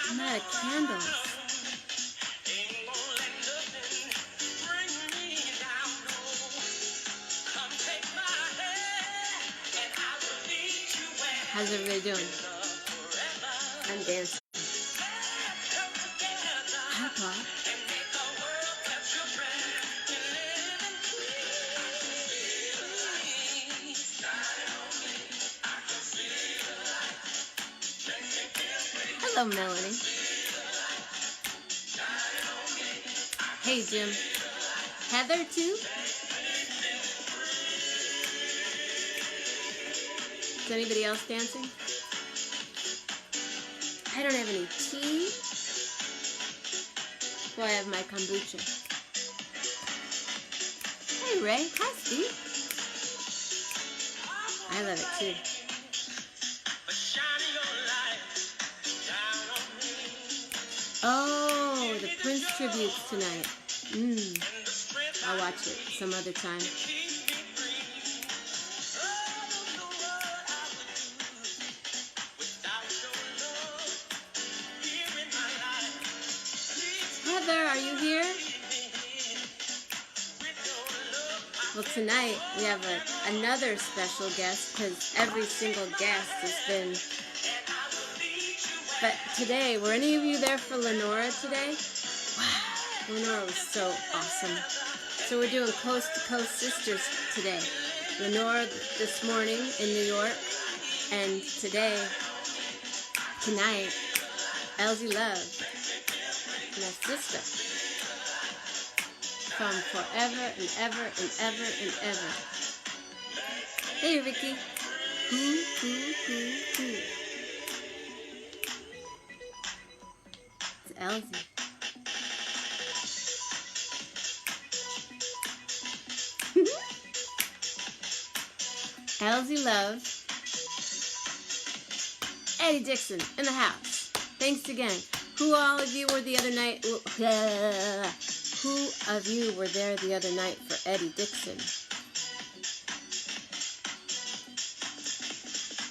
I'm out of candles. How's everybody doing? I'm dancing. Hi, Paul. Hello, Melanie. Hey, Jim. Heather, too? Is anybody else dancing? I don't have any tea. So I have my kombucha. Hey, Ray. Hi, Steve. I love it, too. Oh, the Prince tributes tonight. I'll watch it some other time. Heather, are you here? Well, tonight we have another special guest because every single guest has been... But today, were any of you there for Lenora today? Wow, Lenora was so awesome. So we're doing Coast to Coast Sisters today. Lenora this morning in New York, and tonight, Elsie Love, my sister, from forever and ever and ever and ever. Hey, Ricky. It's Elsie. Elsie Love. Eddie Dixon in the house. Thanks again. Who all of you were the other night? Who of you were there the other night for Eddie Dixon?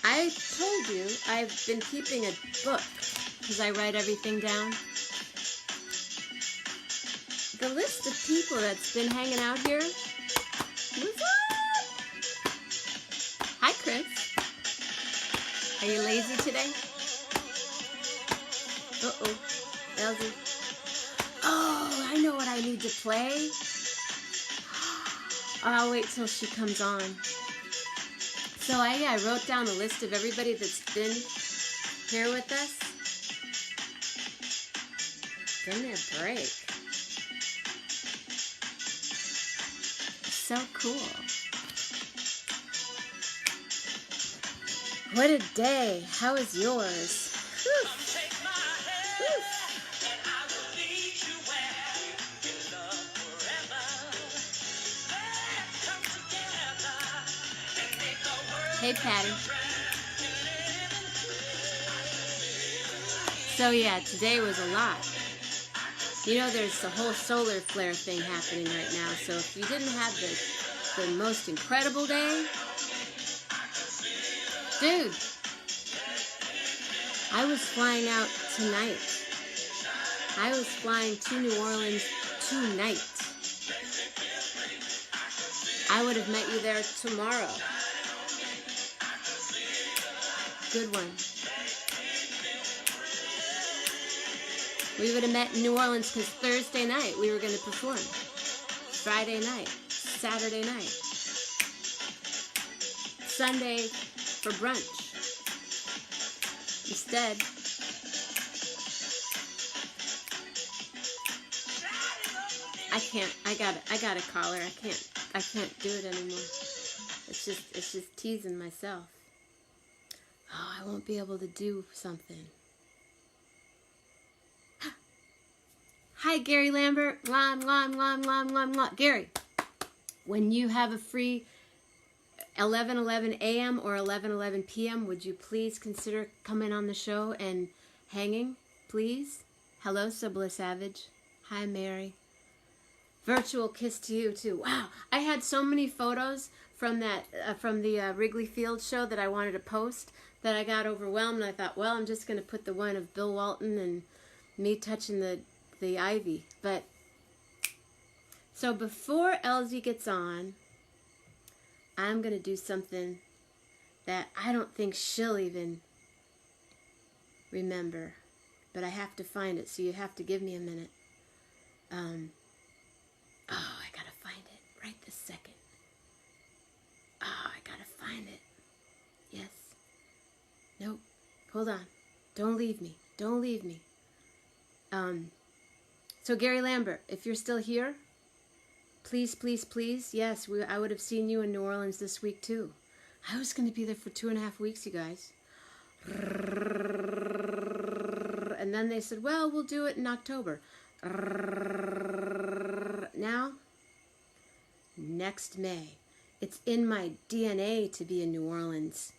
I told you I've been keeping a book because I write everything down. The list of people that's been hanging out here. What's up? Hi, Chris. Are you lazy today? Uh-oh. Elsie. Oh, I know what I need to play. I'll wait till she comes on. So I wrote down a list of everybody that's been here with us. Give me a break. So cool. What a day. How is yours? Whew. Whew. Hey, Patty. So yeah, today was a lot. You know, there's the whole solar flare thing happening right now. So if you didn't have the most incredible day, dude, I was flying out tonight. I was flying to New Orleans tonight. I would have met you there tomorrow. Good one. We would have met in New Orleans because Thursday night we were going to perform. Friday night, Saturday night, Sunday for brunch. Instead, I got a collar. I can't do it anymore. It's just teasing myself. Oh, I won't be able to do something. Hi, Gary Lambert. Mwah, mwah, mwah, mwah, mwah, mwah. Gary, when you have a free 11:11 a.m. or 11:11 p.m., would you please consider coming on the show and hanging, please? Hello, Sybil Savage. Hi, Mary. Virtual kiss to you, too. Wow, I had so many photos from that from the Wrigley Field show that I wanted to post that I got overwhelmed, and I thought, well, I'm just going to put the one of Bill Walton and me touching the ivy. But so before Elsie gets on, I'm going to do something that I don't think she'll even remember, but I have to find it, so you have to give me a minute. Oh, I gotta find it right this second. Oh, I gotta find it. Yes. Nope. Hold on. Don't leave me. Don't leave me. So Gary Lambert, if you're still here, please, please, please, yes, I would have seen you in New Orleans this week too. I was going to be there for 2.5 weeks, you guys. And then they said, well, we'll do it in October. Now, next May. It's in my DNA to be in New Orleans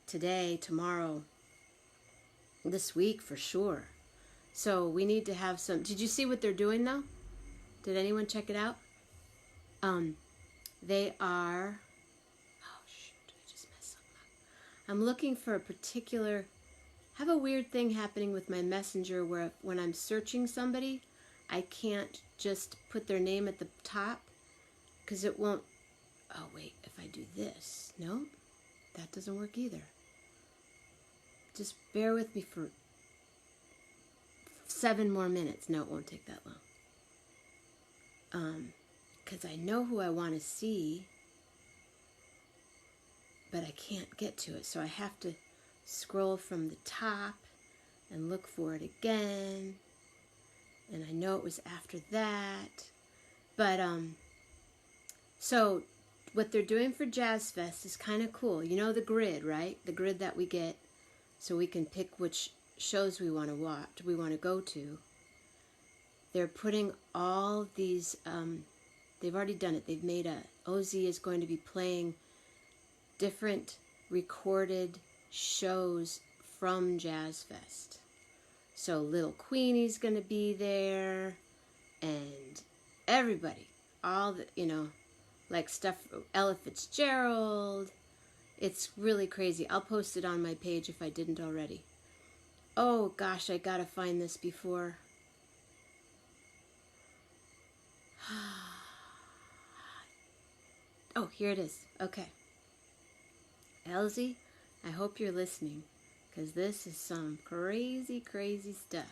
today, tomorrow, this week for sure. So we need to have some... Did you see what they're doing, though? Did anyone check it out? They are... Oh, shoot. I just messed something up. I'm looking for a particular... I have a weird thing happening with my messenger where when I'm searching somebody, I can't just put their name at the top because it won't... Oh, wait. If I do this... No, that doesn't work either. Just bear with me for 7 more minutes. No, it won't take that long. Because I know who I want to see, but I can't get to it. So I have to scroll from the top and look for it again. And I know it was after that. But, so what they're doing for Jazz Fest is kind of cool. You know the grid, right? The grid that we get so we can pick which shows we want to watch, we want to go to. They're putting all these, they've already done it. They've made OZ is going to be playing different recorded shows from Jazz Fest. So Little Queenie's going to be there, and everybody, all the, you know, like stuff, Ella Fitzgerald. It's really crazy. I'll post it on my page if I didn't already. Oh gosh, I gotta find this before. Oh, here it is. Okay. Elsie, I hope you're listening, because this is some crazy, crazy stuff.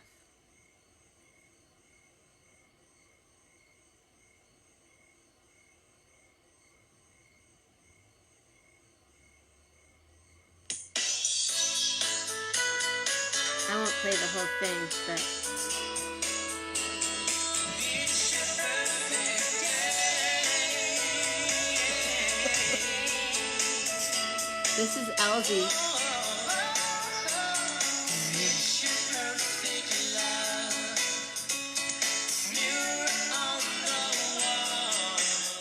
I won't play the whole thing, but... This is Elsie.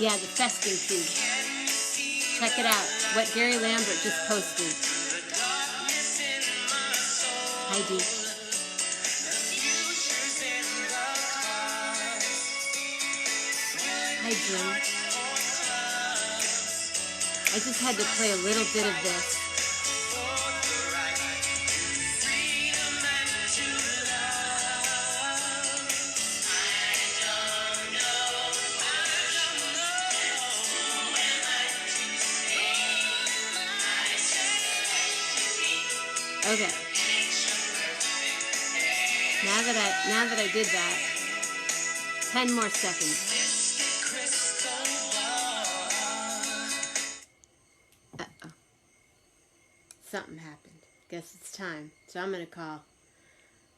Yeah, the festing key. Check it out. What Gary Lambert just posted. Hi, Dee. Hi, Jim. I just had to play a little bit of this. Okay. Now that I did that, 10 more seconds. Uh-oh. Something happened. Guess it's time. So I'm going to call.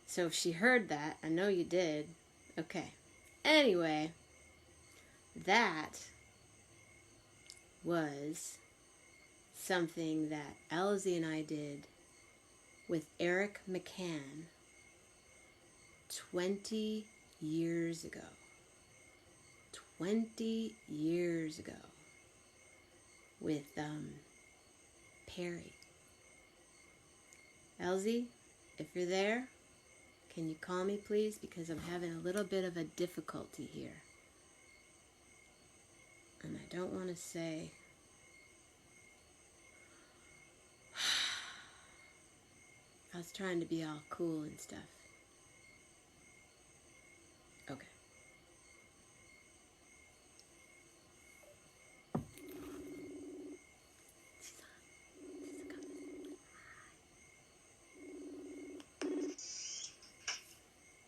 So if she heard that, I know you did. Okay. Anyway, that was something that Elsie and I did with Eric McCann 20 years ago. 20 years ago with Perry. Elsie, if you're there, can you call me please? Because I'm having a little bit of a difficulty here. And I don't want to say... was trying to be all cool and stuff. Okay.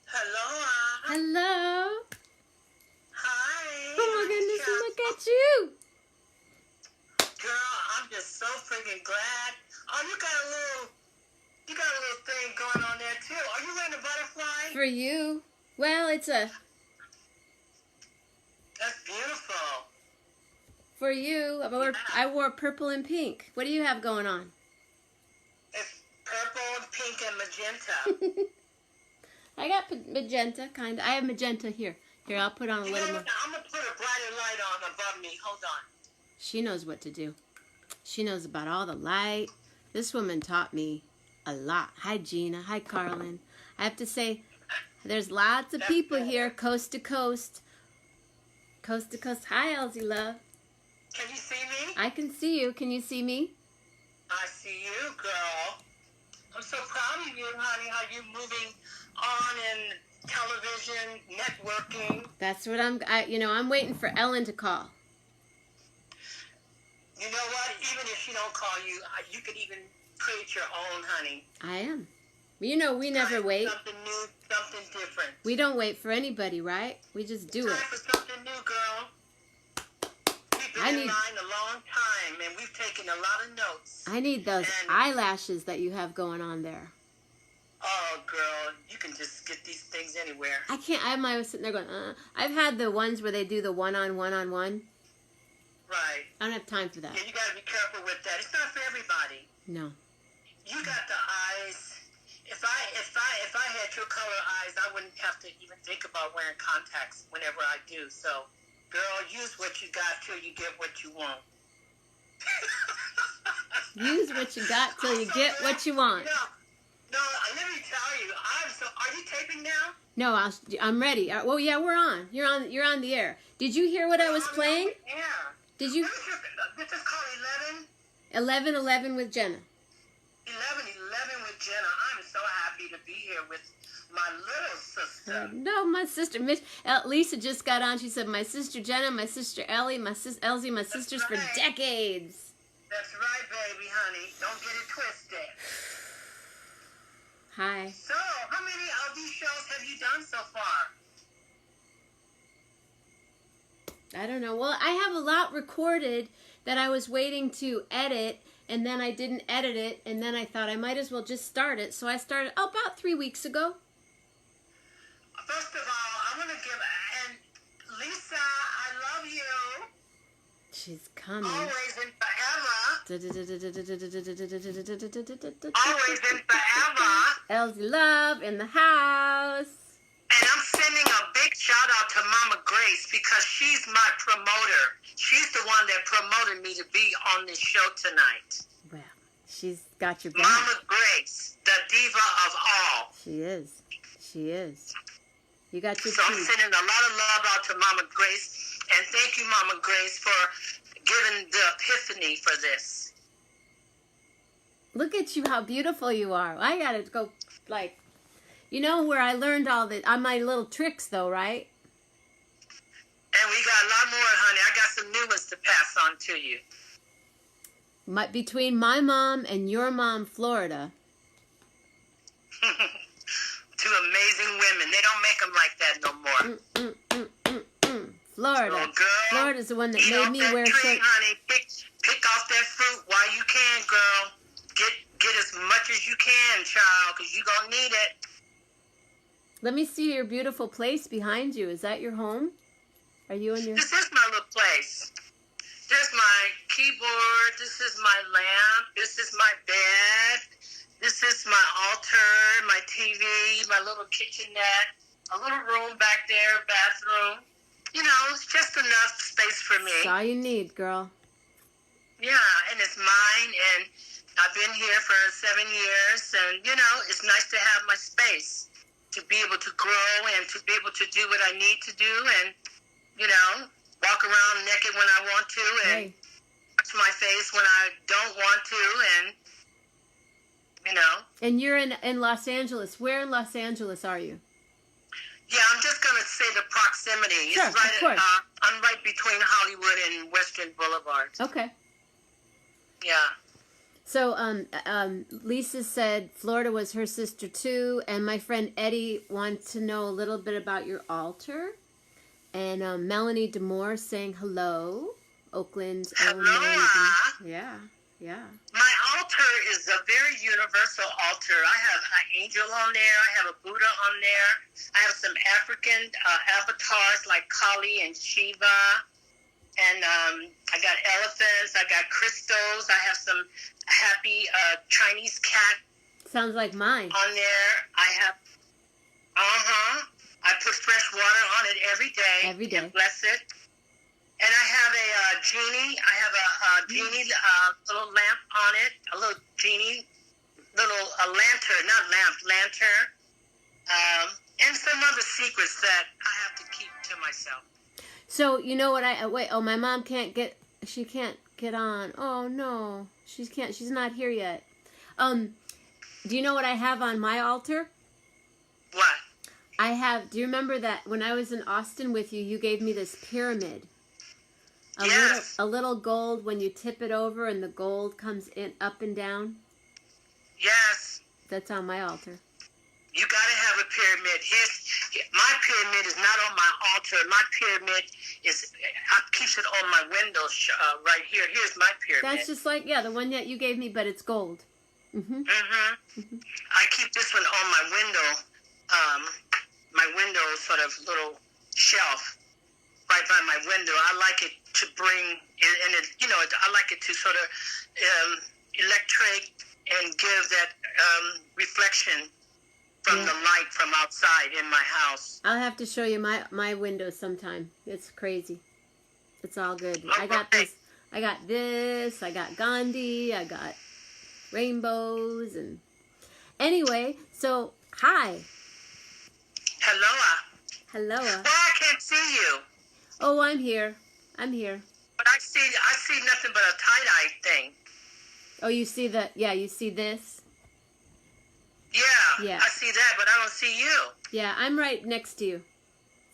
Hello. Hello. Hi. Oh my goodness, look at you. Girl, I'm just so freaking glad. Oh, you got a little thing going on there too. Are you wearing a butterfly? For you. Well, it's a... That's beautiful. For you. I wore purple and pink. What do you have going on? It's purple, pink, and magenta. I got magenta, kind of. I have magenta here. Here, I'll put on a little more. I'm going to put a brighter light on above me. Hold on. She knows what to do. She knows about all the light. This woman taught me a lot. Hi, Gina. Hi, Carlin. I have to say, there's lots of people here, coast to coast. Coast to coast. Hi, Elsie Love. Can you see me? I can see you. Can you see me? I see you, girl. I'm so proud of you, honey, how you moving on in television, networking. That's what I'm waiting for Ellen to call. You know what? Even if she don't call you, you could even create your own, honey. I am. We never wait. Something new, something different. We don't wait for anybody, right? We just do it. Time for something new, girl. We've been in line a long time, and we've taken a lot of notes. I need those eyelashes that you have going on there. Oh, girl, you can just get these things anywhere. I can't. I was sitting there going, I've had the ones where they do the one-on-one. Right. I don't have time for that. Yeah, you got to be careful with that. It's not for everybody. No. You got the eyes. If I had your color eyes, I wouldn't have to even think about wearing contacts whenever I do. So, girl, use what you got till you get what you want. Use what you got till you get what you want. No, let me tell you. Are you taping now? No, I'm ready. Well, yeah, we're on. You're on the air. Did you hear what I was playing? Yeah. Did you? This is called 11. 11 with Jenna. 11 with Jenna. I'm so happy to be here with my little sister. No, my sister. Lisa just got on. She said, my sister Jenna, my sister Ellie, my sister Elsie, my sisters for decades. That's right, baby, honey. Don't get it twisted. Hi. So, how many of these shows have you done so far? I don't know. Well, I have a lot recorded that I was waiting to edit, and then I didn't edit it, and then I thought I might as well just start it. So I started about 3 weeks ago. First of all, I want to give, and Lisa, I love you. She's coming. Always and forever. Always and forever. Elsie Love in the house. And I'm sending a big shout out to Mama Grace because she's my promoter. She's the one that promoted me to be on this show tonight. Well, she's got your back. Mama Grace, the diva of all. She is. She is. You got your So I'm sending a lot of love out to Mama Grace. And thank you, Mama Grace, for giving the epiphany for this. Look at you, how beautiful you are. I got to go, where I learned all my little tricks, though, right? And we got a lot more, honey. I got some new ones to pass on to you. Between my mom and your mom, Florida. Two amazing women. They don't make them like that no more. Florida. So, girl, Florida's the one that made me wear tree, honey. Pick off that fruit while you can, girl. Get as much as you can, child, because you're going to need it. Let me see your beautiful place behind you. Is that your home? Are you in your... This is my little place. There's my keyboard. This is my lamp. This is my bed. This is my altar, my TV, my little kitchenette, a little room back there, bathroom. It's just enough space for me. That's all you need, girl. Yeah, and it's mine, and I've been here for 7 years, and, it's nice to have my space to be able to grow and to be able to do what I need to do and, walk around naked when I want to and touch my face when I don't want to and you know. And you're in Los Angeles. Where in Los Angeles are you? Yeah, I'm just going to say the proximity. Sure, It's right of course. I'm right between Hollywood and Western Boulevard. Okay. Yeah. So, Lisa said Florida was her sister too, and my friend Eddie wants to know a little bit about your altar. And Melanie Demore saying hello. Oakland's own Hello. Yeah, yeah. My altar is a very universal altar. I have an angel on there. I have a Buddha on there. I have some African avatars like Kali and Shiva. And I got elephants. I got crystals. I have some happy Chinese cat. Sounds like mine. On there. I have, I put fresh water on it every day. Every day. And bless it. And I have a genie. I have a genie little lamp on it. A little genie, lantern, not lamp, lantern. And some other secrets that I have to keep to myself. So, you know what my mom she can't get on. Oh no, she's not here yet. Do you know what I have on my altar? What? Do you remember that when I was in Austin with you, you gave me this pyramid? Yes. A little gold when you tip it over and the gold comes in up and down? Yes. That's on my altar. You got to have a pyramid. My pyramid is not on my altar. My pyramid keeps it on my windows right here. Here's my pyramid. That's just like, the one that you gave me, but it's gold. Mm-hmm. Mm-hmm. I keep this one on my window sort of little shelf right by my window. I like it to bring, I like it to sort of electric and give that reflection from the light from outside in my house. I'll have to show you my window sometime. It's crazy. It's all good. Okay. I got this. I got Gandhi. I got rainbows. And anyway, so hi. Hello. Well, I can't see you. Oh, I'm here. But I see nothing but a tie-dye thing. Oh, you see you see this? Yeah, I see that, but I don't see you. Yeah, I'm right next to you.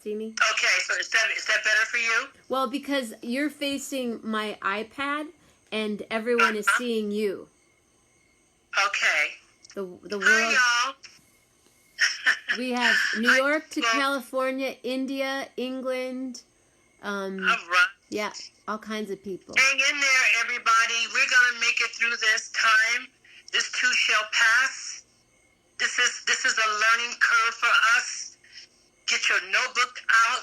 See me? Okay, so is that better for you? Well, because you're facing my iPad, and everyone is seeing you. Okay. The world. Hi, y'all. We have New York to California, India, England. All right. Yeah, all kinds of people. Hang in there, everybody. We're gonna make it through this time. This too shall pass. This is a learning curve for us. Get your notebook out.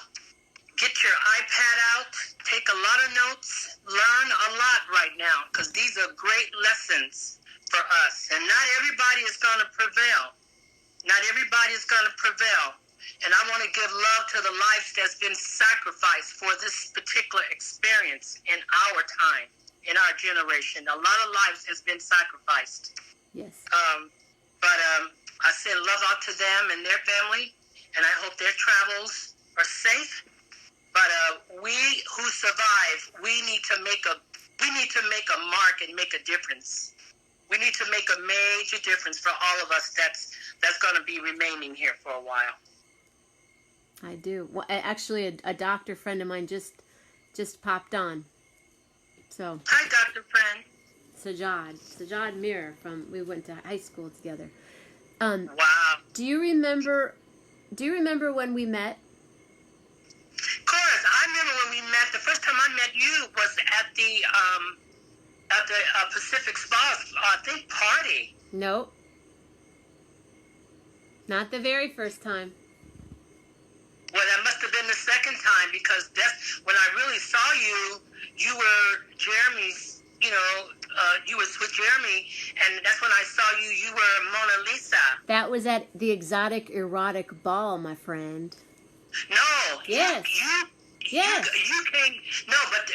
Get your iPad out. Take a lot of notes. Learn a lot right now because these are great lessons for us. And not everybody is going to prevail. Not everybody is going to prevail. And I want to give love to the lives that's been sacrificed for this particular experience in our time, in our generation. A lot of lives has been sacrificed. Yes. But I send love out to them and their family, and I hope their travels are safe. But we who survive, we need to make a mark and make a difference. We need to make a major difference for all of us that's going to be remaining here for a while. I do. Well, actually, a doctor friend of mine just popped on. So. Hi, Dr. Friend. Sajad Mir we went to high school together. Wow. Do you remember when we met? Of course, I remember when we met. The first time I met you was at the Pacific Spa, I think, party. Nope. Not the very first time. Well, that must have been the second time because that's when I really saw you. You were Jeremy's. You was with Jeremy, and that's when I saw you. You were Mona Lisa. That was at the Exotic Erotic Ball, my friend. No. Yes. Yes. You came. No, but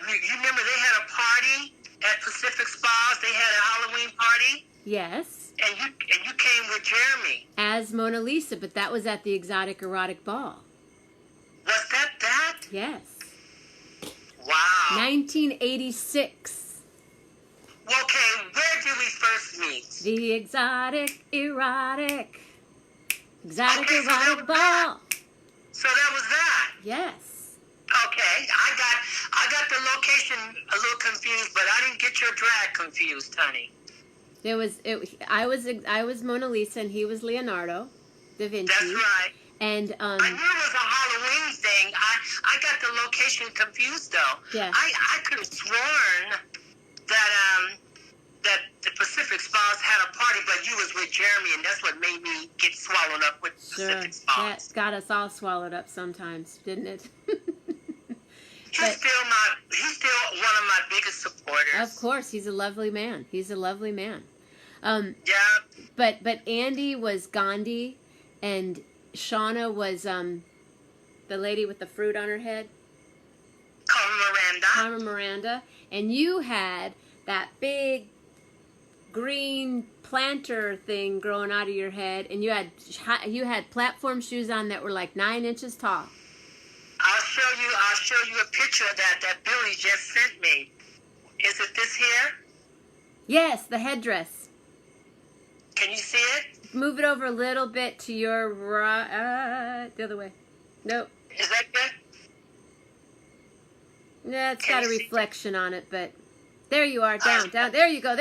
you remember they had a party at Pacific Spas. They had a Halloween party. Yes. And you came with Jeremy. As Mona Lisa, but that was at the Exotic Erotic Ball. Was that? Yes. Wow. 1986. Okay, where did we first meet? The exotic, erotic Okay, erotic ball. So that was that. Yes. Okay, I got the location a little confused, but I didn't get your drag confused, honey. I was Mona Lisa and he was Leonardo da Vinci. That's right. And I knew it was a Halloween thing. I got the location confused though. Yeah. I could have sworn that the Pacific Spas had a party, but you was with Jeremy, and that's what made me get swallowed up with Pacific Spas. That got us all swallowed up sometimes, didn't it? He's still one of my biggest supporters. Of course, he's a lovely man. He's a lovely man. Yeah. But Andy was Gandhi, and Shauna was the lady with the fruit on her head. Carmen Miranda. And you had that big green planter thing growing out of your head, and you had platform shoes on that were like 9 inches tall. I'll show you a picture of that Billy just sent me. Is it this here? Yes, the headdress. Can you see it? Move it over a little bit to your right, the other way. Nope. Is that good? Yeah, it's got a reflection on it, but there you are, down. There you go.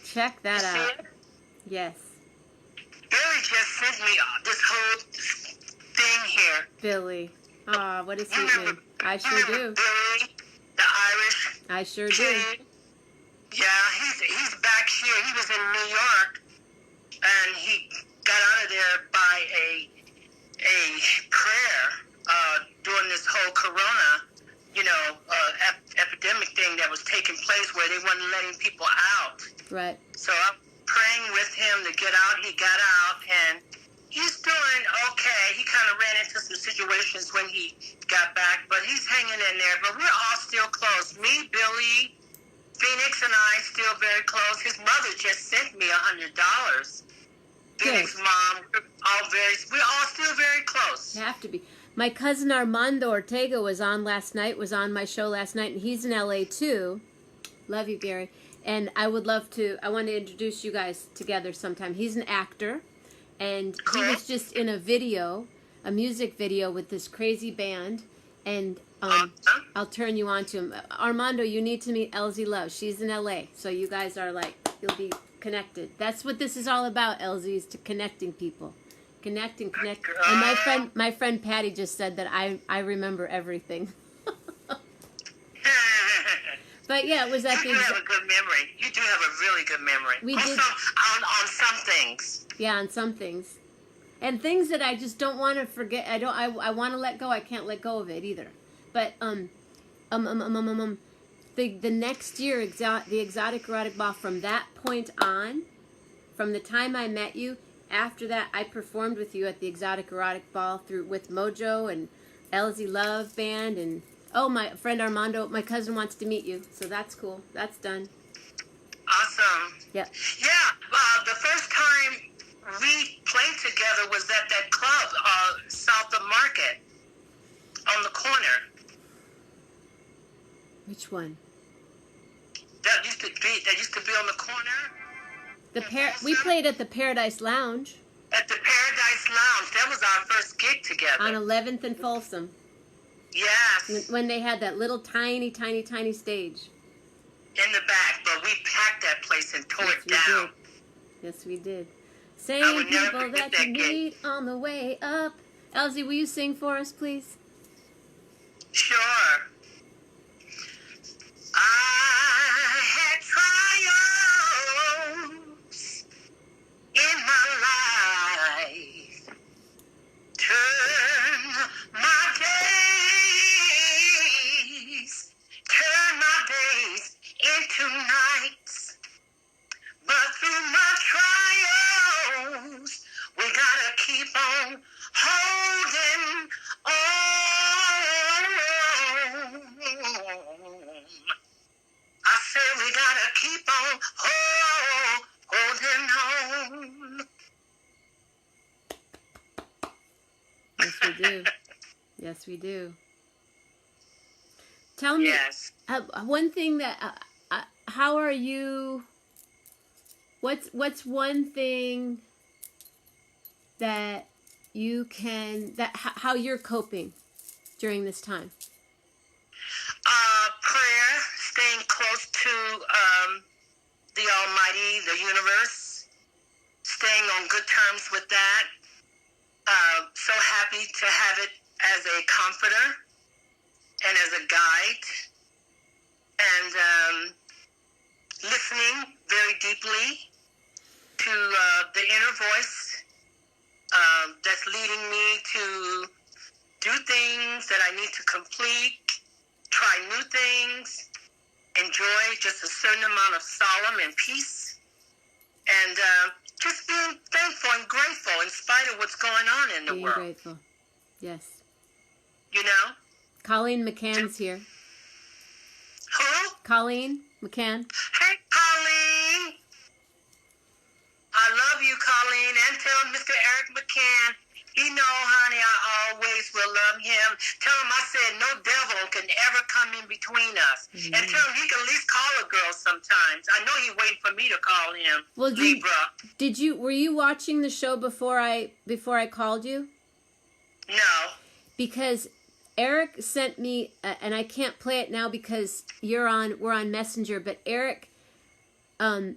Check that out. It? Yes. Billy just sent me this whole thing here. Billy. Ah, what is his name? I sure do. Billy, the Irish. I sure kid. do. Yeah, he's back here. He was in New York, and he got out of there by a prayer during this whole corona, epidemic thing that was taking place where they weren't letting people out. Right. So I'm praying with him to get out. He got out, and he's doing okay. He kind of ran into some situations when he got back, but he's hanging in there. But we're all still close. Me, Billy, Phoenix, and I still very close. His mother just sent me $100. Phoenix mom, we're all still very close. You have to be. My cousin Armando Ortega was on my show last night, and he's in LA too. Love you, Gary. And I want to introduce you guys together sometime. He's an actor, and he was just in a music video with this crazy band, and I'll turn you on to him. Armando, you need to meet Elsie Love. She's in LA, so you guys are you'll be connected. That's what this is all about, Elsie, is to connecting people. Connect. And my friend Patty just said that I remember everything. But yeah, it was at You do have a good memory. You do have a really good memory. We did on some things. Yeah, on some things, and things that I just don't want to forget. I want to let go. I can't let go of it either. But the next year, the Exotic Erotic Ball, from that point on, from the time I met you, after that, I performed with you at the Exotic Erotic Ball with Mojo and Elsie Love Band, and my friend Armando, my cousin wants to meet you, so that's cool. That's done. Awesome. Yeah. Yeah. The first time we played together was at that club south of Market on the corner. Which one? That used to be on the corner. We played at the Paradise Lounge. At the Paradise Lounge. That was our first gig together. On 11th and Folsom. Yes. When they had that little tiny stage. In the back, but we packed that place and tore it down. Yes, we did. Same people that you meet on the way up. Elsie, will you sing for us, please? Sure. I had trials in my life. Turn my days into nights. But through my trials, we gotta keep on holding on. I said we gotta keep on holding on. Yes, we do. Yes, we do. Tell me, Yes. one thing that, how are you What's one thing that you can how you're coping during this time? Prayer, staying close to the Almighty, the universe, staying on good terms with that. So happy to have it as a comforter and as a guide, and listening very deeply to the inner voice that's leading me to do things that I need to complete, try new things, enjoy just a certain amount of solemn and peace, and just being thankful and grateful in spite of what's going on in the world. Being grateful. Yes. You know? Colleen McCann's here. Who? Colleen McCann. Hey, Colleen. I love you, Colleen, and tell Mr. Eric McCann, he know, honey, I always will love him. Tell him I said no devil can ever come in between us. Mm-hmm. And tell him he can at least call a girl sometimes. I know he's waiting for me to call him. Well, Libra. Were you watching the show before I called you? No. Because Eric sent me, and I can't play it now because we're on Messenger, but Eric, and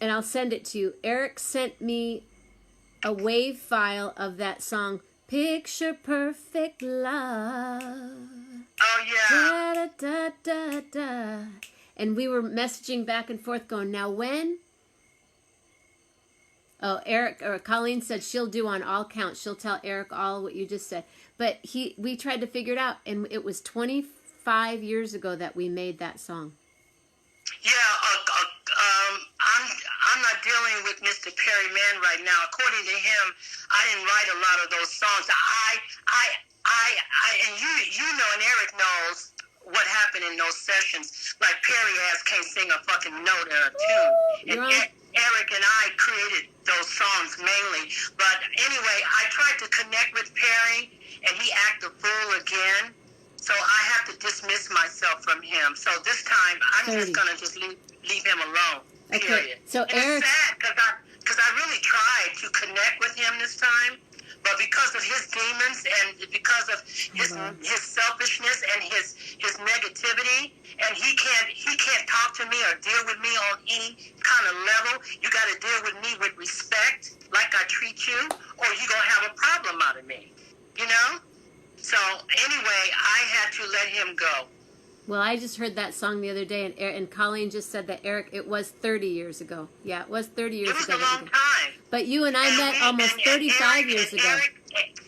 I'll send it to you. Eric sent me a wave file of that song, Picture Perfect Love. Oh, yeah. Da, da, da, da, da. And we were messaging back and forth going, now when? Oh, Colleen said she'll do on all counts. She'll tell Eric all what you just said. But we tried to figure it out, and it was 25 years ago that we made that song. Yeah, I'm not dealing with Mr. Perry Mann right now. According to him, I didn't write a lot of those songs. And you know, and Eric knows what happened in those sessions. Like Perry can't sing a fucking note or a tune. And Eric and I created those songs mainly. But anyway, I tried to connect with Perry, and he acted a fool again. So I have to dismiss myself from him. So this time, I'm just going to just leave him alone, period. Okay. So and Eric... it's sad because I really tried to connect with him this time, but because of his demons and because of his selfishness and his negativity, and he can't talk to me or deal with me on any kind of level. You got to deal with me with respect, like I treat you, or you're going to have a problem out of me, you know? So, anyway, I had to let him go. Well, I just heard that song the other day, and Colleen just said that, Eric, it was 30 years ago. Yeah, it was 30 years ago. It was a long time. But you and I met almost 35 years ago. Eric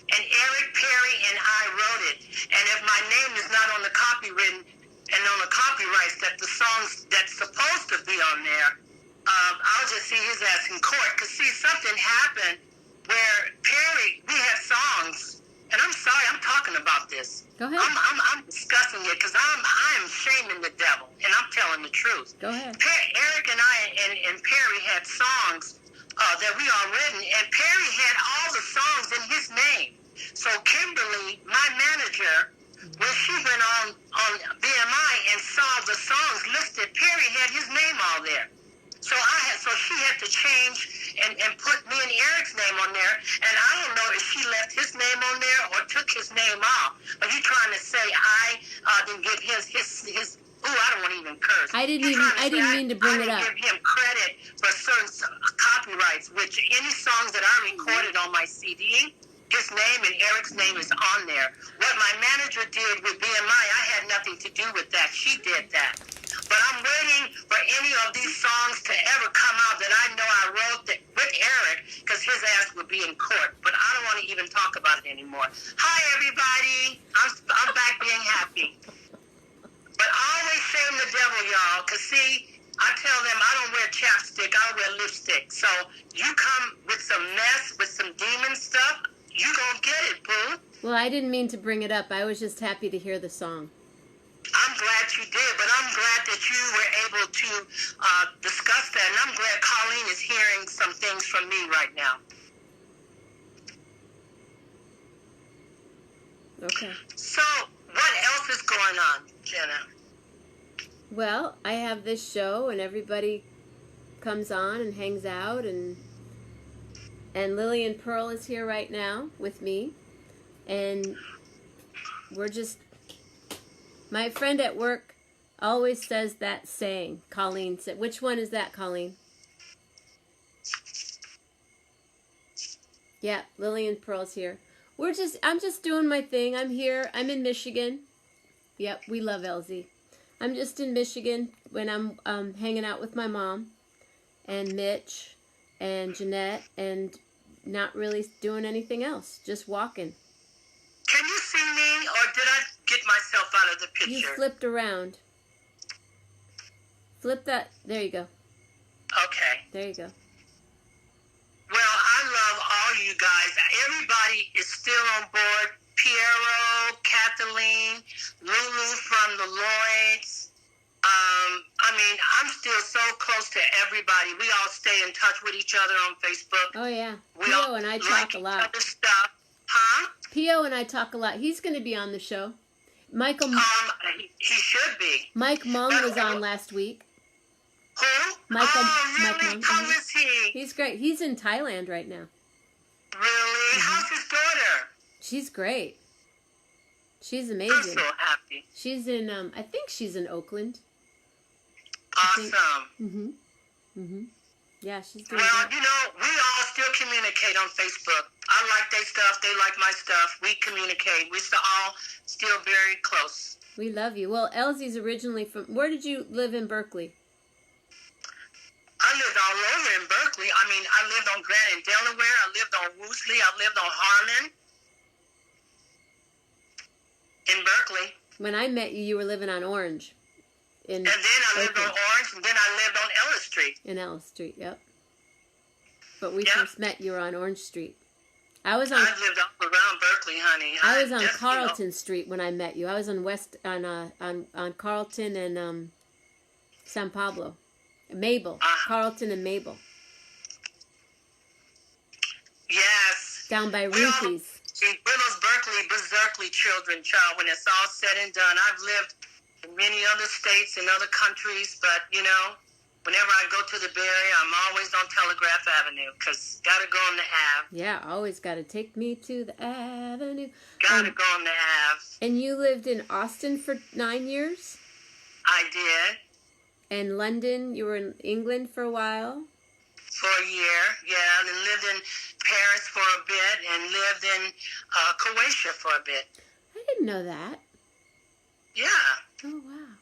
Perry and I wrote it. And if my name is not on the copywritten and on the copyrights that the songs that's supposed to be on there, I'll just see his ass in court. Because, see, something happened where Perry, we had songs. And I'm sorry, I'm talking about this. Go ahead. I'm discussing it because I am shaming the devil, and I'm telling the truth. Go ahead. Eric and I and Perry had songs that we all written, and Perry had all the songs in his name. So Kimberly, my manager, when she went on BMI and saw the songs listed, Perry had his name all there. So she had to change and put me and Eric's name on there. And I don't know if she left his name on there or took his name off. But you trying to say I didn't give his ooh, I don't want to even curse. I didn't mean to bring it up. I didn't give him credit for certain copyrights, which any songs that I recorded on my CD, his name and Eric's name is on there. What my manager did with BMI, I had nothing to do with that. She did that. But I'm waiting for any of these songs to ever come out that I know I wrote with Eric, because his ass would be in court. But I don't want to even talk about it anymore. Hi, everybody. I'm back being happy. But always shame the devil, y'all. Because, see, I tell them I don't wear chapstick. I wear lipstick. So you come with some mess, with some demon stuff, you gonna get it, boo. Well, I didn't mean to bring it up. I was just happy to hear the song. I'm glad you did, but I'm glad that you were able to discuss that, and I'm glad Colleen is hearing some things from me right now. Okay. So, what else is going on, Jenna? Well, I have this show, and everybody comes on and hangs out, and Lily and Pearl is here right now with me, and we're just, my friend at work always says that saying. Colleen said, which one is that, Colleen? Yeah, Lily and Pearl's here. I'm just doing my thing. I'm here. I'm in Michigan. Yep, we love Elsie. I'm just in Michigan when I'm hanging out with my mom and Mitch and Jeanette, and not really doing anything else. Just walking. Can you see me, or did I get myself out of the picture? You flipped around. Flip that. There you go. Okay. There you go. Well, I love all you guys. Everybody is still on board. Piero, Kathleen, Lulu from the Lloyds. I mean, I'm still so close to everybody. We all stay in touch with each other on Facebook. Oh, yeah. We Pio and I talk a lot. Other stuff. Huh? Pio and I talk a lot. He's going to be on the show. Michael. He should be. Mike Mung was on last week. Who? Michael, oh, really? Mike Mung. How is he? He's great. He's in Thailand right now. Really? How's his daughter? She's great. She's I'm amazing. so happy. She's in, I think she's in Oakland. Awesome. Yeah, she's doing Well, great. you know, we all still communicate on Facebook. I like their stuff. They like my stuff. We communicate. We're all still very close. We love you. Well, Elsie's originally from, where did you live in Berkeley? I lived all over in Berkeley. I mean, I lived on Grant in Delaware. I lived on Woosley. I lived on Harmon. In Berkeley. When I met you, you were living on Orange. And then I lived on Orange, and then I lived on Ellis Street. In Ellis Street, yep. But we first met, you were on Orange Street. I've lived all around Berkeley, honey. I was on Carlton Street when I met you. I was on on Carlton and San Pablo. Mabel. Carlton and Mabel. Yes. Down by Ruthie's. We're those Berkeley children, child. When it's all said and done, I've lived in many other states and other countries, but, you know, whenever I go to the Bay Area, I'm always on Telegraph Avenue, because got to go on the Ave. Yeah, always got to take me to the Avenue. Got to go on the Ave. And you lived in Austin for 9 years? I did. And London, you were in England for a while? For a year, yeah, and lived in Paris for a bit, and lived in Croatia for a bit. I didn't know that. Yeah. Oh, wow.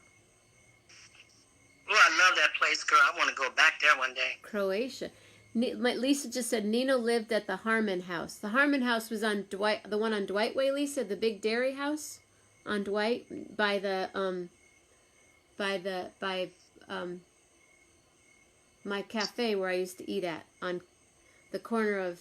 Oh, I love that place, girl. I want to go back there one day. Croatia. Lisa just said Nino lived at the Harmon House. The Harmon House was on Dwight, the one on Dwight Way, Lisa, the big dairy house on Dwight by my cafe where I used to eat at on the corner of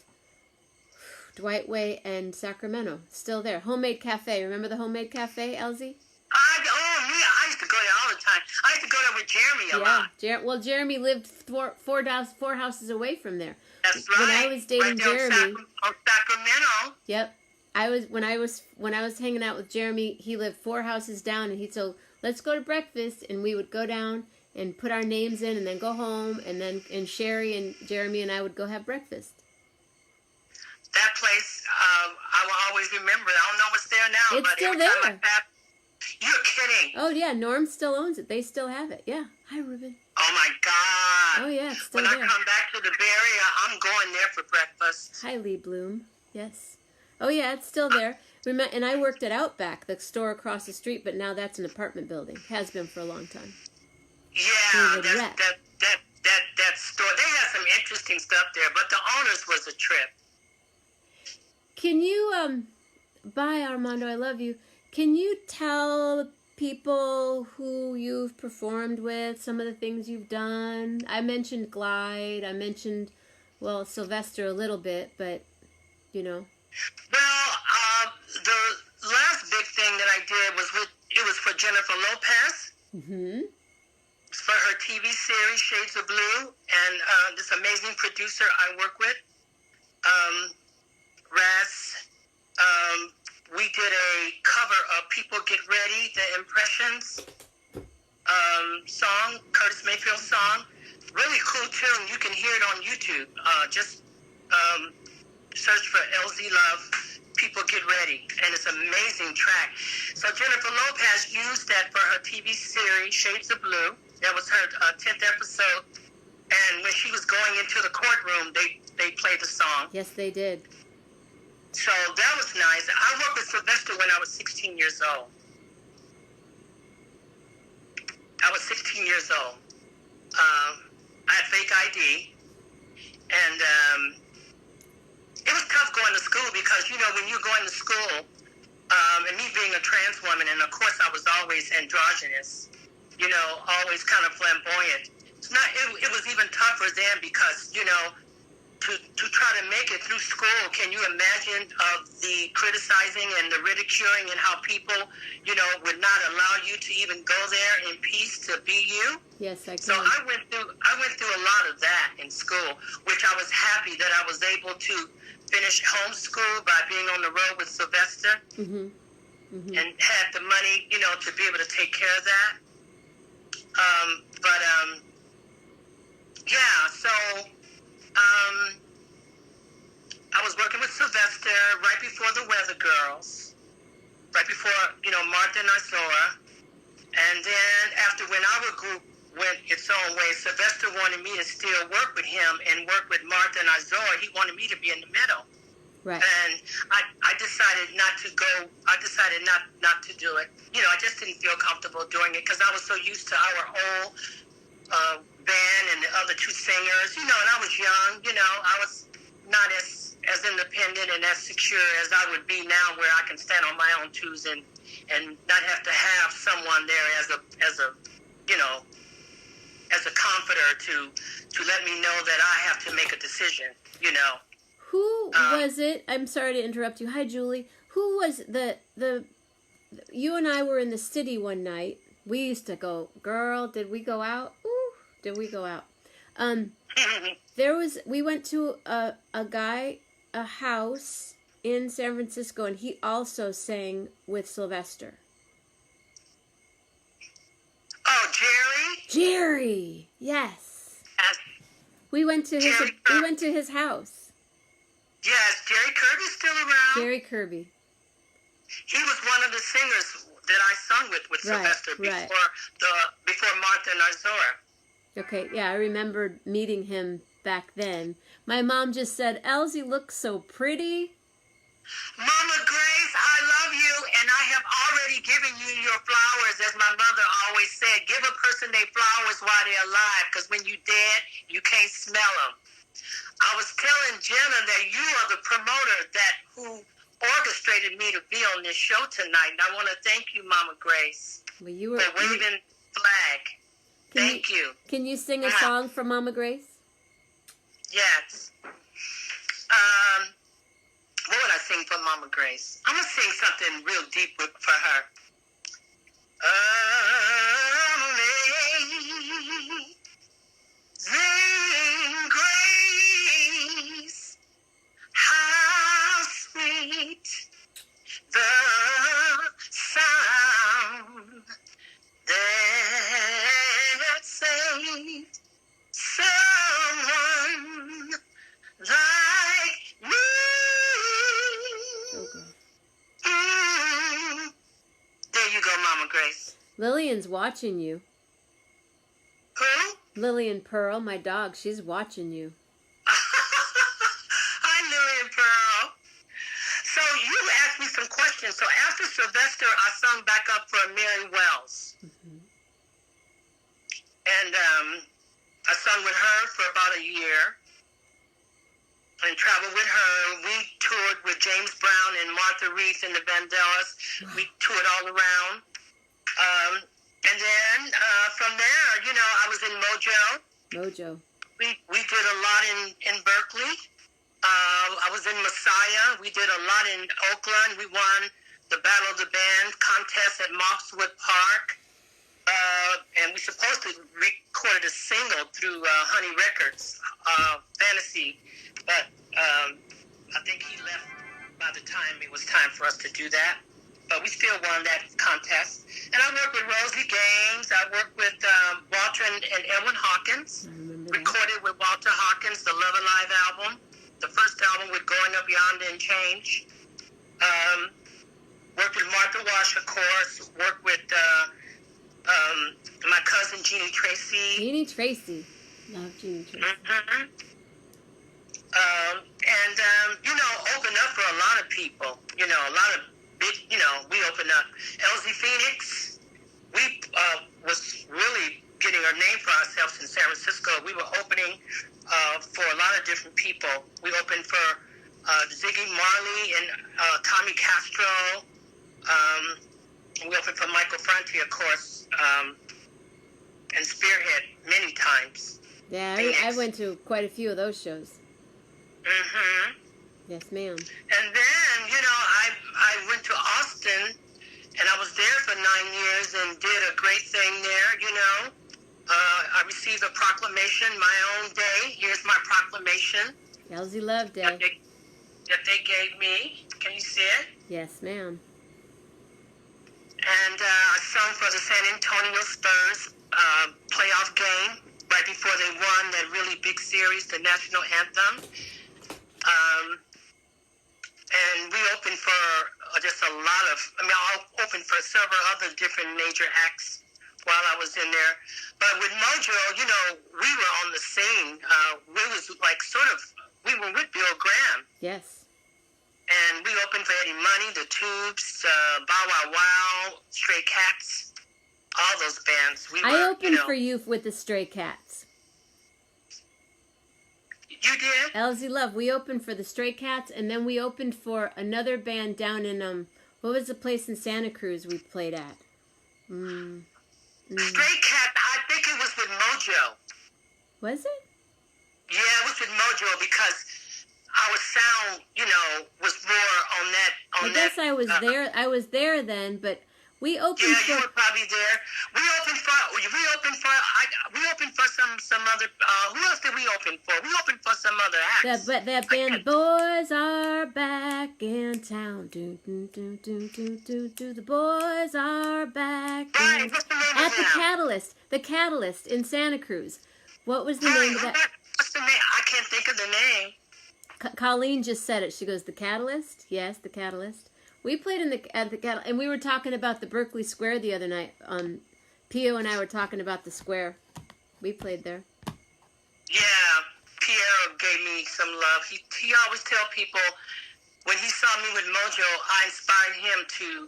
Dwight Way and Sacramento. Still there. Homemade Cafe. Remember the Homemade Cafe, Elsie? I used to go there all the time. I used to go there with Jeremy a lot. Well, Jeremy lived four houses away from there. That's right. When I was dating Jeremy, on Sacramento. Yep. When I was hanging out with Jeremy, he lived 4 houses down, and he'd say, "Let's go to breakfast," and we would go down and put our names in, and then go home, and Sherry and Jeremy and I would go have breakfast. That place, I will always remember. I don't know what's there now, It's but still every time there. I pass, you're kidding. Oh yeah, Norm still owns it. They still have it. Yeah. Hi, Ruben. Oh my God. Oh yeah, it's still when there. I come back to the Bay Area, I'm going there for breakfast. Hi, Lee Bloom. Yes. Oh yeah, it's still there. And I worked at Outback, the store across the street, but now that's an apartment building. Has been for a long time. Yeah, that store. They had some interesting stuff there, but the owners was a trip. Can you, bye Armando, I love you. Can you tell people who you've performed with, some of the things you've done? I mentioned Glide, I mentioned, well, Sylvester a little bit, but, you know. Well, the last big thing that I did was for Jennifer Lopez. Mm-hmm. For her TV series, Shades of Blue, and this amazing producer I work with, Raz. We did a cover of People Get Ready, the Impressions song, Curtis Mayfield song. really cool tune. You can hear it on YouTube. Just search for LZ Love. People Get Ready, and it's an amazing track. So Jennifer Lopez used that for her TV series Shades of Blue. That was her 10th episode. And when she was going into the courtroom, they played the song. Yes, they did. So that was nice. I worked with Sylvester when I was 16 years old. I was 16 years old. I had fake ID, and it was tough going to school because, you know, when you're going to school, and me being a trans woman, and of course I was always androgynous, you know, always kind of flamboyant. It was even tougher then because, you know, to try to make it through school, can you imagine of the criticizing and the ridiculing and how people, you know, would not allow you to even go there in peace to be you? Yes, I can. So I went through a lot of that in school, which I was happy that I was able to finish homeschool by being on the road with Sylvester, and had the money, you know, to be able to take care of that. Yeah, so I was working with Sylvester right before the Weather Girls, right before, you know, Martha and Isora. And then after when our group went its own way, Sylvester wanted me to still work with him and work with Martha and Isora. He wanted me to be in the middle. Right. And I decided not to go. I decided not to do it. You know, I just didn't feel comfortable doing it because I was so used to our old band and the other two singers. You know, and I was young. You know, I was not as independent and as secure as I would be now, where I can stand on my own twos and not have to have someone there as a you know, as a comforter to let me know that I have to make a decision. You know. Who was it? I'm sorry to interrupt you. Hi, Julie. Who was the you and I were in the city one night. We used to go, girl, did we go out? Ooh, did we go out? We went to a house in San Francisco, and he also sang with Sylvester. Oh, Jerry? Jerry, yes. We went to his house. Yes, Jerry Kirby's still around. Jerry Kirby. He was one of the singers that I sung with Sylvester before Martha and Isora. Okay, yeah, I remember meeting him back then. My mom just said, Elsie looks so pretty. Mama Grace, I love you, and I have already given you your flowers, as my mother always said. Give a person their flowers while they're alive, because when you're dead, you can't smell them. I was telling Jenna that you are the promoter who orchestrated me to be on this show tonight, and I want to thank you, Mama Grace, for waving flag. Thank you. Can you sing a song for Mama Grace? Yes. What would I sing for Mama Grace? I'm going to sing something real deep for her. Amazing grace, how sweet the sound that saved someone like me. There you go, Mama Grace. Lillian's watching you. Who? Lillian Pearl, my dog, she's watching you. Hi, Lillian Pearl. So you asked me some questions. So after Sylvester, I sung back up for Mary Wells. And I sung with her for about a year and traveled with her. We toured with James Brown and Martha Reeves and the Vandellas. We toured all around. And then from there, you know, I was in Mojo. We did a lot in Berkeley. I was in Messiah. We did a lot in Oakland. We won the Battle of the Band contest at Mosswood Park. And we supposed to record a single through Honey Records, Fantasy. But I think he left by the time it was time for us to do that. But we still won that contest. And I worked with Rosie Gaines. I worked with Walter and Edwin Hawkins. I remember remember that. Recorded with Walter Hawkins, the Love Alive album. The first album with Going Up Beyond and Change. Worked with Martha Wash, of course. Worked with my cousin Jeannie Tracy. Jeannie Tracy. Love Jeannie Tracy. Mm-hmm. You know, opened up for a lot of people. You know, a lot of big, you know, we opened up. LZ Phoenix, we was really getting our name for ourselves in San Francisco. We were opening for a lot of different people. We opened for Ziggy Marley and Tommy Castro. We opened for Michael Franti, of course, and Spearhead many times. Yeah, I went to quite a few of those shows. Mm-hmm. Yes, ma'am. And then, you know, I went to Austin, and I was there for 9 years and did a great thing there, you know. I received a proclamation, my own day. Here's my proclamation. LZ Love Day. That they gave me. Can you see it? Yes, ma'am. And I sung for the San Antonio Spurs playoff game right before they won that really big series, the national anthem. And we opened for just a lot of, I opened for several other different major acts while I was in there. But with Mojo, you know, we were on the scene. We was like we were with Bill Graham. Yes. And we opened for Eddie Money, The Tubes, Bow Wow Wow, Stray Cats, all those bands. I opened for you with the Stray Cats. You did? LZ Love, we opened for the Stray Cats, and then we opened for another band down in, what was the place in Santa Cruz we played at? Stray Cat, I think it was with Mojo. Was it? Yeah, it was with Mojo because our sound, you know, was more on that. I guess I was there. I was there then, but we opened yeah, for. You were probably there. We opened for some other. Who else did we open for? We opened for some other acts. That band, The Boys Are Back in Town. Do do do do do do do. The Boys Are Back. Right, what's the name at of the them? The Catalyst in Santa Cruz. What was the name of that? What's the name? I can't think of the name. Colleen just said it. She goes, The Catalyst? Yes, The Catalyst. We played at the Catalyst, and we were talking about the Berkeley Square the other night. Pio and I were talking about the square. We played there. Yeah, Pierre gave me some love. He always tell people when he saw me with Mojo, I inspired him to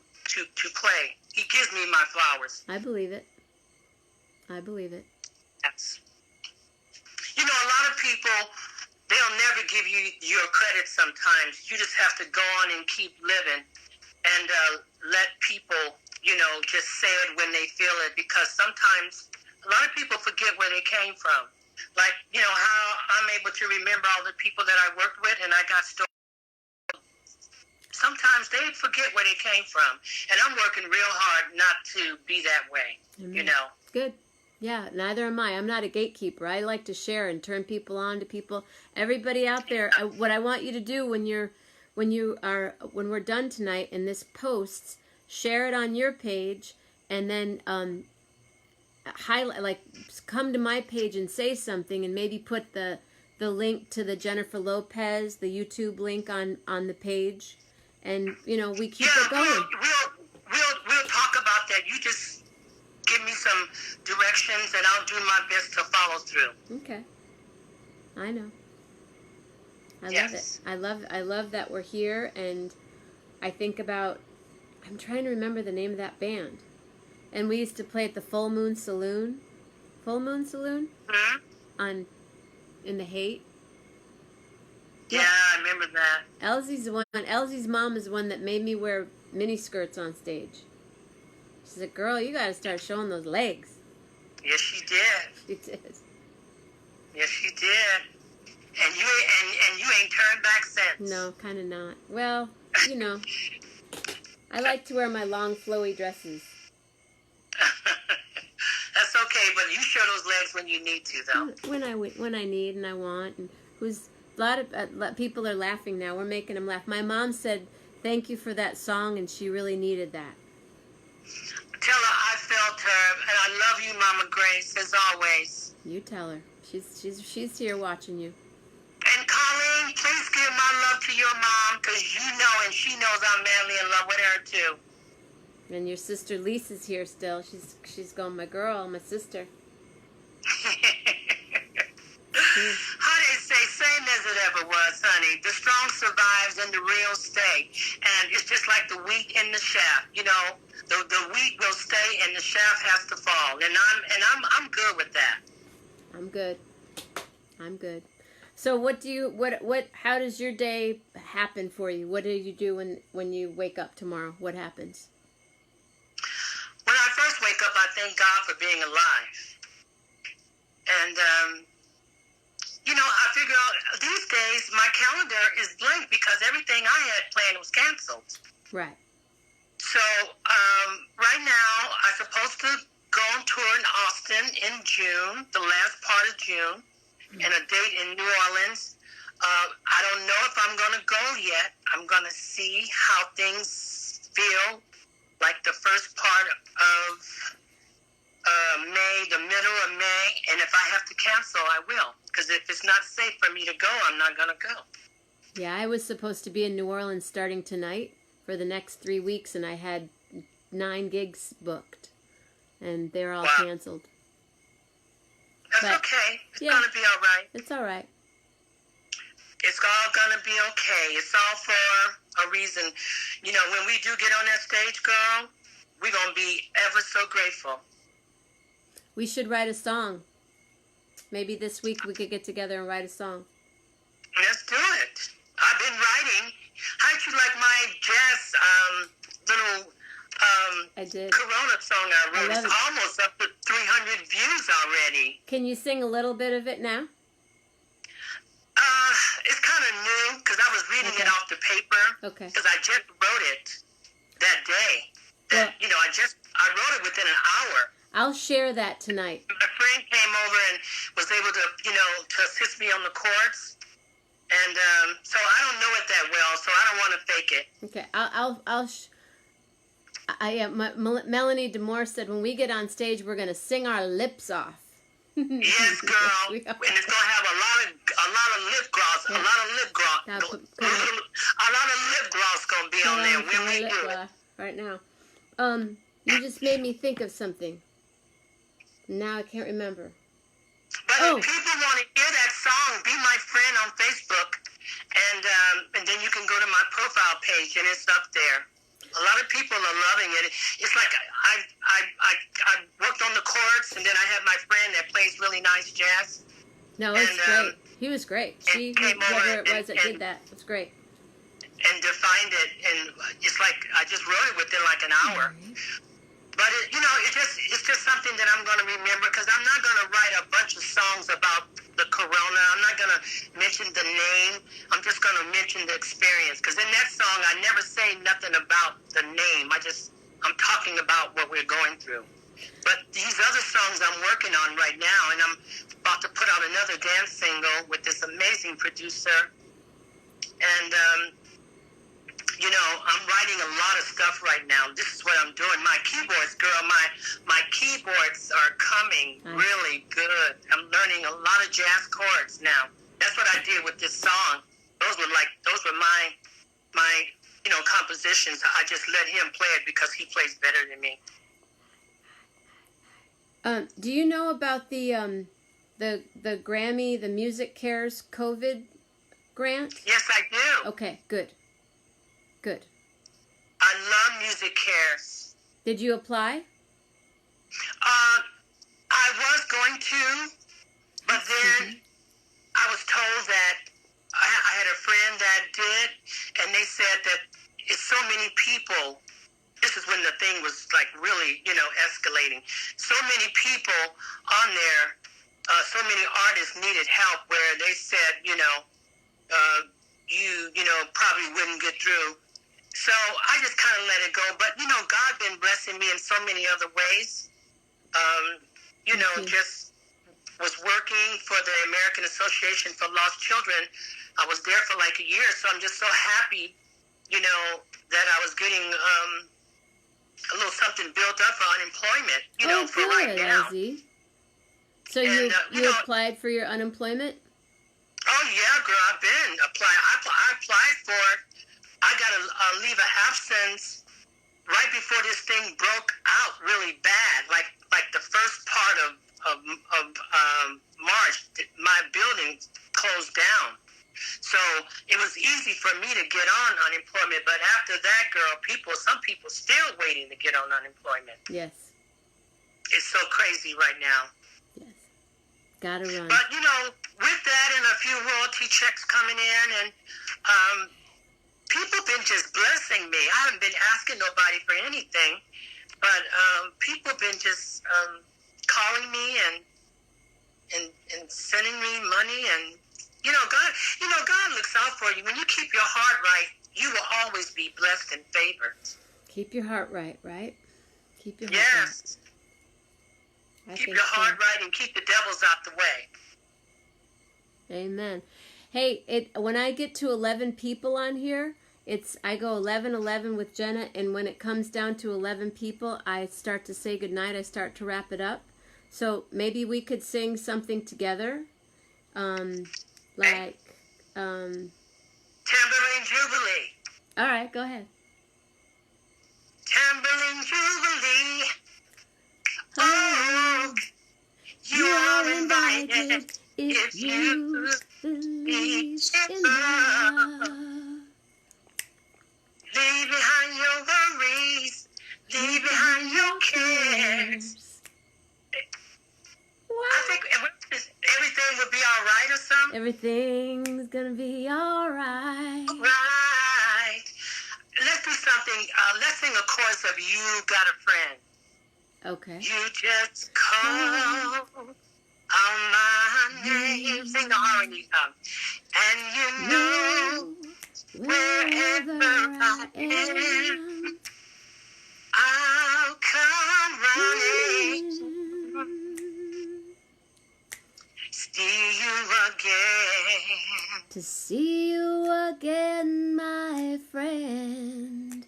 play. He gives me my flowers. I believe it. I believe it. Yes. You know, a lot of people, they'll never give you your credit sometimes. You just have to go on and keep living and let people, you know, just say it when they feel it, because sometimes a lot of people forget where they came from. Like, you know, how I'm able to remember all the people that I worked with and I got stories. Sometimes they forget where they came from. And I'm working real hard not to be that way, you know. Good. Yeah, neither am I. I'm not a gatekeeper. I like to share and turn people on to people. Everybody out there, what I want you to do when we're done tonight and this posts, share it on your page, and then highlight, like, come to my page and say something, and maybe put the link to the Jennifer Lopez, the YouTube link on the page, and you know, we keep it going. We'll talk about that. You just give me some directions, and I'll do my best to follow through. Okay. I know. I Yes. love it. I love that we're here, and I think about, I'm trying to remember the name of that band. And we used to play at the Full Moon Saloon. Full Moon Saloon? Hmm? In the Haight. Yeah, I remember that. Elsie's the one. Elsie's mom is the one that made me wear mini skirts on stage. She said, "Girl, you got to start showing those legs." Yes, she did. She did. Yes, she did. And you ain't turned back since. No, kind of not. Well, you know, I like to wear my long flowy dresses. That's okay, but you show those legs when you need to, though. When I need and I want. And a lot of people are laughing now. We're making them laugh. My mom said, "Thank you for that song," and she really needed that. Tell her I felt her, and I love you, Mama Grace, as always. You tell her. She's here watching you. And Colleen, please give my love to your mom, because you know and she knows I'm madly in love with her too. And your sister Lisa's here still. She's going, my girl, my sister. How they say, same as it ever was, honey. The strong survives and the real stay. And it's just like the wheat in the shaft. You know, the wheat will stay and the shaft has to fall. And I'm good with that. I'm good. I'm good. So how does your day happen for you? What do you do when you wake up tomorrow? What happens? When I first wake up, I thank God for being alive. And, you know, I figure out these days my calendar is blank because everything I had planned was canceled. Right. So right now I'm supposed to go on tour in Austin in June, the last part of June, and a date in New Orleans. I don't know if I'm going to go yet. I'm going to see how things feel like the first part of May, the middle of May, and if I have to cancel, I will. Because if it's not safe for me to go, I'm not going to go. Yeah, I was supposed to be in New Orleans starting tonight for the next 3 weeks, and I had 9 gigs booked, and they're all canceled. That's okay. It's going to be all right. It's all right. It's all going to be okay. It's all for a reason. You know, when we do get on that stage, girl, we're going to be ever so grateful. We should write a song. Maybe this week we could get together and write a song. Let's do it. I've been writing. How'd you like my jazz little I did. Corona song I wrote? I love It's it. almost up to 300 views already. Can you sing a little bit of it now? It's kind of new because I was reading it off the paper. Okay. Because I just wrote it that day. You know, I wrote it within an hour. I'll share that tonight. My friend came over and was able to, you know, to assist me on the chords. And so I don't know it that well, so I don't want to fake it. Okay, Melanie DeMore said when we get on stage, we're going to sing our lips off. Yes, girl. And it's going to have a lot of lip gloss. Yeah. A lot of lip gloss. Now, A lot of lip gloss going to be on there when we do it. Right now. You just made me think of something. Now I can't remember. But if people want to hear that song, be my friend on Facebook, and then you can go to my profile page, and it's up there. A lot of people are loving it. It's like I worked on the chords, and then I have my friend that plays really nice jazz. No, it's great. He was great. Whoever it was that did that, it was great. And defined it, and it's like I just wrote it within like an hour. But you know, it's just something that I'm going to remember because I'm not going to write a bunch of songs about the corona. I'm not going to mention the name. I'm just going to mention the experience because in that song I never say nothing about the name. I'm talking about what we're going through. But these other songs I'm working on right now, and I'm about to put out another dance single with this amazing producer. And you know, I'm writing a lot of stuff right now. This is what I'm doing. My keyboards, girl, my keyboards are coming really good. I'm learning a lot of jazz chords now. That's what I did with this song. Those were my you know, compositions. I just let him play it because he plays better than me. Do you know about the Grammy, the Music Cares COVID grant? Yes, I do. Okay, good. Good. I love Music Cares. Did you apply? I was going to, but then I was told that I had a friend that did, and they said that it's so many people. This is when the thing was like really, you know, escalating. So many people on there, so many artists needed help where they said, you know, you know, probably wouldn't get through. So I just kind of let it go. But, you know, God been blessing me in so many other ways. You know, just was working for the American Association for Lost Children. I was there for like a year. So I'm just so happy, you know, that I was getting a little something built up for unemployment, you know, for right now. Lizzie. So And, you applied for your unemployment? Oh, yeah, girl, I've been applying. I applied for, I got a leave of absence right before this thing broke out really bad. Like the first part of March, my building closed down. So it was easy for me to get on unemployment. But after that, girl, some people still waiting to get on unemployment. Yes. It's so crazy right now. Yes. Gotta run. But, with that and a few royalty checks coming in, and people been just blessing me. I haven't been asking nobody for anything, but people been just calling me and sending me money. And, God looks out for you. When you keep your heart right, you will always be blessed and favored. Keep your heart right? Keep your heart yes. right. Keep your heart right and keep the devils out the way. Amen. Hey, when I get to 11 people on here, I go 11 with Jenna, and when it comes down to 11 people, I start to say goodnight. I start to wrap it up. So maybe we could sing something together, like Tambourine Jubilee. All right, go ahead. Tambourine Jubilee. Oh, you are invited if you believe in love. Leave behind your worries. Leave behind your cares. I think everything will be all right or something. Everything's gonna be all right. Right. Let's do something. Let's sing a chorus of "You Got a Friend." Okay. You just call on my name. Sing the harmony song. And you know wherever I am, I'll come running. See you again. To see you again, my friend.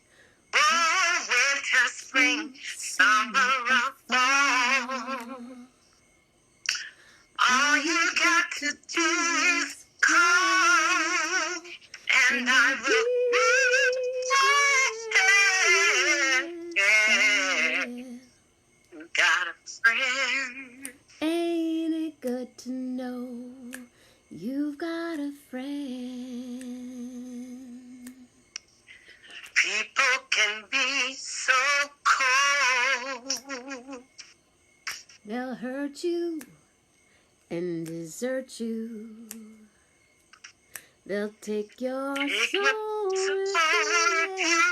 Oh, winter, spring, summer, or fall. All you got to do is call, and I will be there. You got a friend. Ain't it good to know you've got a friend? People can be so cold. They'll hurt you and desert you. They'll take your soul if you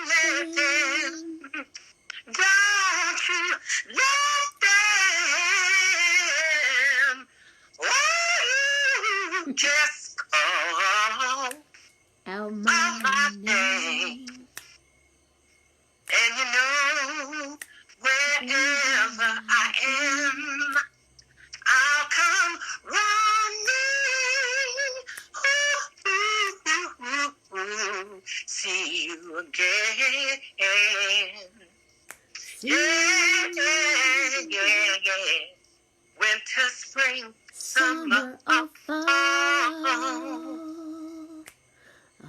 let them. Don't you let them. Oh, just call out my name. And wherever I am, I'll come running. See you again. Yeah. Winter, spring, summer, or fall.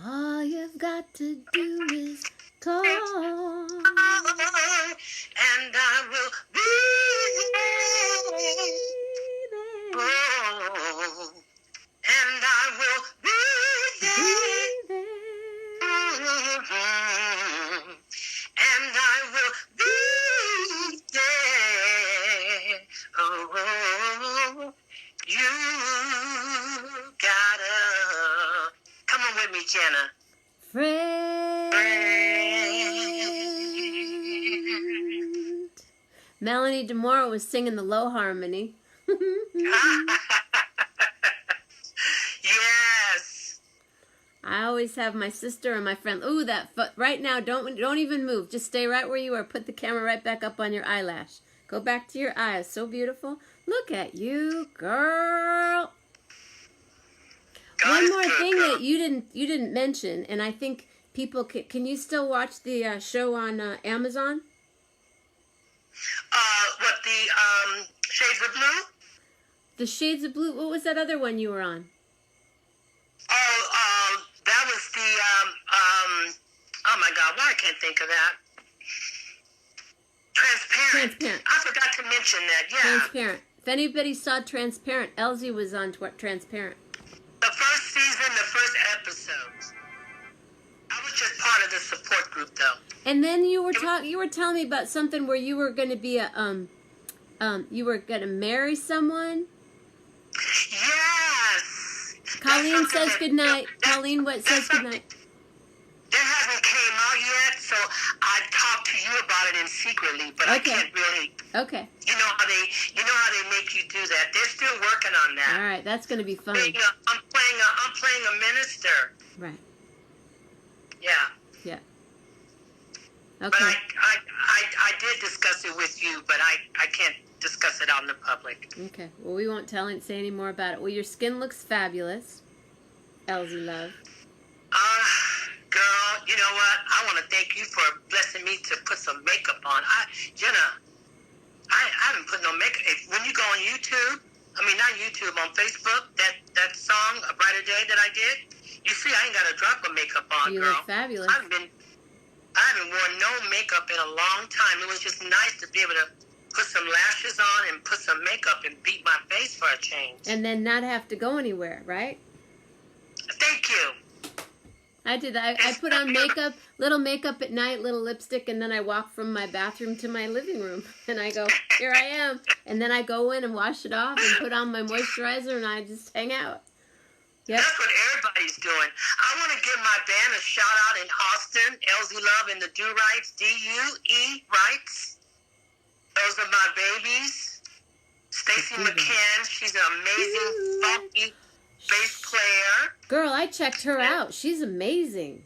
All you've got to do is call. And I will be there. Oh, and I will be there. And I will be there. Oh, you gotta come on with me, Jenna. Friend. Melanie DeMora was singing the low harmony. Yes. I always have my sister and my friend. Ooh, that foot right now. Don't even move. Just stay right where you are. Put the camera right back up on your eyelash. Go back to your eyes. So beautiful. Look at you, girl. One more thing that you didn't mention, and I think people can you still watch the show on Amazon? What, the Shades of Blue? The Shades of Blue. What was that other one you were on? Oh, that was the, oh my God, why I can't think of that? Transparent. Transparent. I forgot to mention that, yeah. Transparent. If anybody saw Transparent, Elsie was on Transparent. The first season, the first episodes. I was just part of the support group, though. And then you were telling me about something where you were going to be you were going to marry someone. Yes. Colleen says goodnight. Colleen, what says goodnight? That hasn't came out yet, so I talked to you about it in secretly, but I can't really. Okay. You know how they make you do that. They're still working on that. All right, that's going to be fun. I'm playing a minister. Right. Yeah. Yeah. But Okay. I did discuss it with you, but I can't discuss it out in the public. Okay. Well, we won't say any more about it. Well, your skin looks fabulous, Elsie love. Girl, you know what? I want to thank you for blessing me to put some makeup on. Jenna, I haven't put no makeup. When you go on YouTube, not YouTube, on Facebook, that song, A Brighter Day that I did, you see I ain't got a drop of makeup on, you girl. You look fabulous. I haven't worn no makeup in a long time. It was just nice to be able to put some lashes on and put some makeup and beat my face for a change. And then not have to go anywhere, right? Thank you. I did that. I put on makeup, little makeup at night, little lipstick, and then I walk from my bathroom to my living room. And I go, here I am. And then I go in and wash it off and put on my moisturizer, and I just hang out. Yep. That's what everybody's doing. I want to give my band a shout out in Austin, Elsie Love and the Do Rights, D-U-E Rights. Those are my babies. Stacy McCann, she's an amazing, funky bass player. Girl, I checked her out. She's amazing.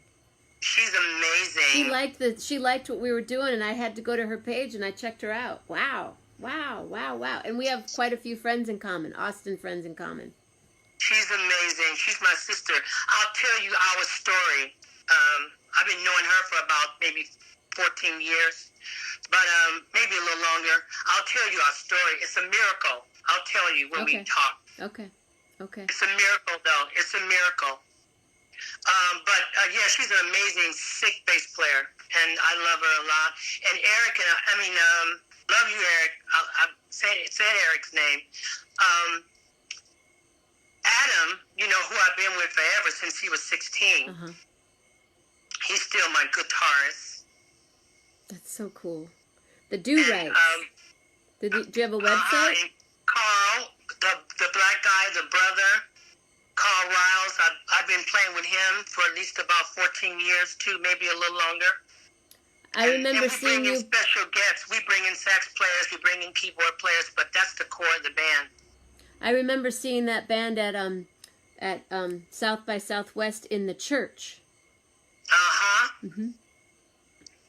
She's amazing. She liked what we were doing, and I had to go to her page, and I checked her out. Wow. And we have quite a few friends in common, Austin friends in common. She's amazing. She's my sister. I'll tell you our story. I've been knowing her for about maybe 14 years, but maybe a little longer. I'll tell you our story. It's a miracle. I'll tell you when we talk. Okay. It's a miracle, though. It's a miracle. But yeah, she's an amazing sick bass player, and I love her a lot. And Eric, love you, Eric. I said Eric's name. Adam, who I've been with forever since he was 16. Uh-huh. He's still my guitarist. That's so cool. The Do Rights. Do you have a website? And Carl, the black guy, the brother, Carl Riles. I've been playing with him for at least about 14 years, too, maybe a little longer. I remember seeing you. We bring in special guests. We bring in sax players. We bring in keyboard players, but that's the core of the band. I remember seeing that band at South by Southwest in the church. Mm-hmm.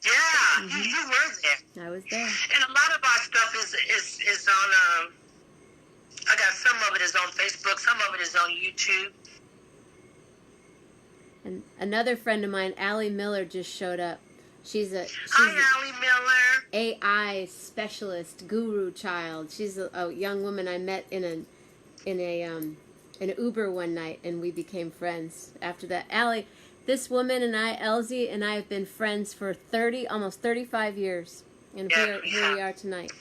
Yeah, mm-hmm. You were there. I was there. And a lot of our stuff is on. I got some of it is on Facebook, some of it is on YouTube. And another friend of mine, Allie Miller, just showed up. She's Hi, Allie Miller. AI specialist, guru child. She's a young woman I met in an Uber one night, and we became friends after that. Allie, this woman and I, Elsie and I, have been friends for almost 35 years, and here we are tonight.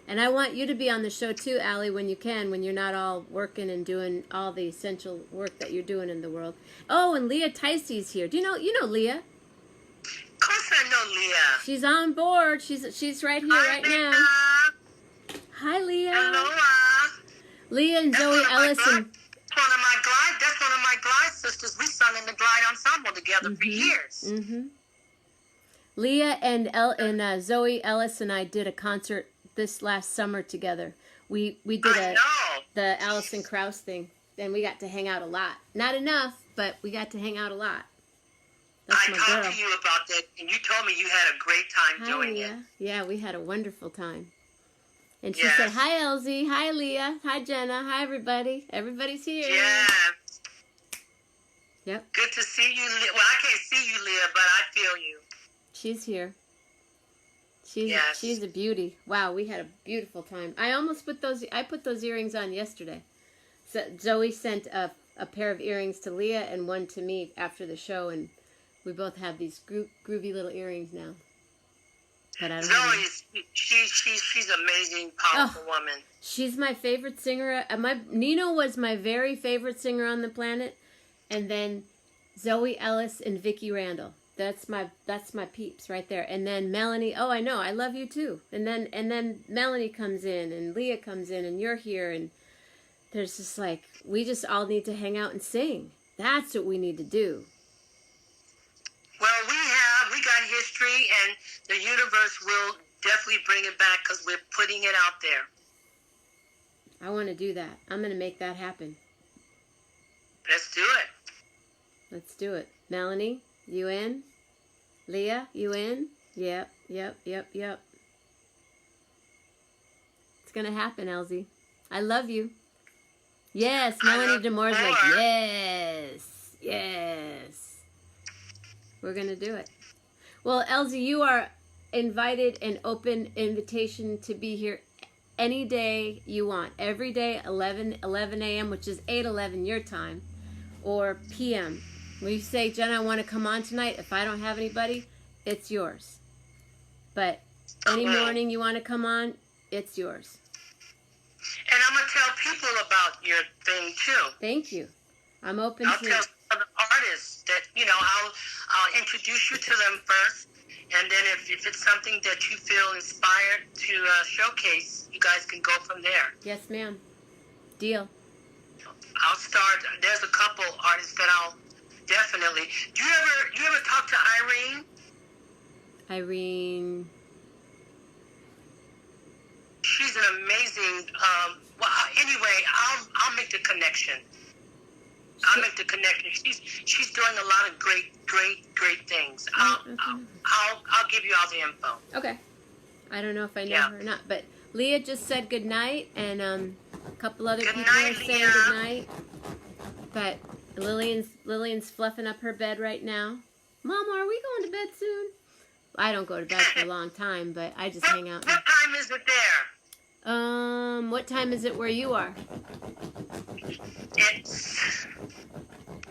And I want you to be on the show too, Allie, when you can, when you're not all working and doing all the essential work that you're doing in the world. Oh, and Leah Ticey's here. Do you know Leah? Of course I know Leah. She's on board. She's right here, right now. Hi, Leah. Hello. Leah and Zoe Ellison. That's one of my glide sisters. We sung in the glide ensemble together for years. Mm-hmm. Leah and Zoe Ellis and I did a concert this last summer together. We did the Alison Krauss thing, and we got to hang out a lot. Not enough, but we got to hang out a lot. That's I talked to you about that, and you told me you had a great time doing it. Yeah, we had a wonderful time. And she said, hi, Elsie. Hi, Leah. Hi, Jenna. Hi, everybody. Everybody's here. Yeah. Yep. Good to see you. Well, I can't see you, Leah, but I feel you. She's here. She's a beauty. Wow, we had a beautiful time. I almost put those earrings on yesterday. So Zoe sent a pair of earrings to Leah and one to me after the show, and we both have these groovy little earrings now. But I don't know. She's amazing, powerful woman. She's my favorite singer. Nino was my very favorite singer on the planet, and then Zoe Ellis and Vicki Randall. That's my peeps right there. And then Melanie. Oh, I know. I love you too. And then Melanie comes in, and Leah comes in, and you're here, and there's just like, we just all need to hang out and sing. That's what we need to do. Well, we got history, and the universe will definitely bring it back because we're putting it out there. I want to do that. I'm going to make that happen. Let's do it. Let's do it. Melanie, you in? Leah, you in? Yep. It's going to happen, Elsie. I love you. Yes, Melanie Demore's like, yes. We're going to do it. Well, Elsie, you are invited, an open invitation to be here any day you want. Every day, 11 a.m., which is 8:11 your time, or p.m. When you say, Jenna, I want to come on tonight, if I don't have anybody, it's yours. But any morning you want to come on, it's yours. And I'm going to tell people about your thing, too. Thank you. I'm open I'll to tell other artists that, I'll introduce you to them first. And then if it's something that you feel inspired to showcase, you guys can go from there. Yes, ma'am. Deal. I'll start. There's a couple artists that I'll definitely. Do you ever talk to Irene? Irene. She's an amazing. Anyway, I'll make the connection. I'll make the connection. She's doing a lot of great things. I'll give you all the info. Okay. I don't know if I know her or not, but Leah just said good night, and a couple other people are saying good night. But Lillian's fluffing up her bed right now. Mama, are we going to bed soon? I don't go to bed for a long time, but I just hang out. What time is it there? What time is it where you are? It's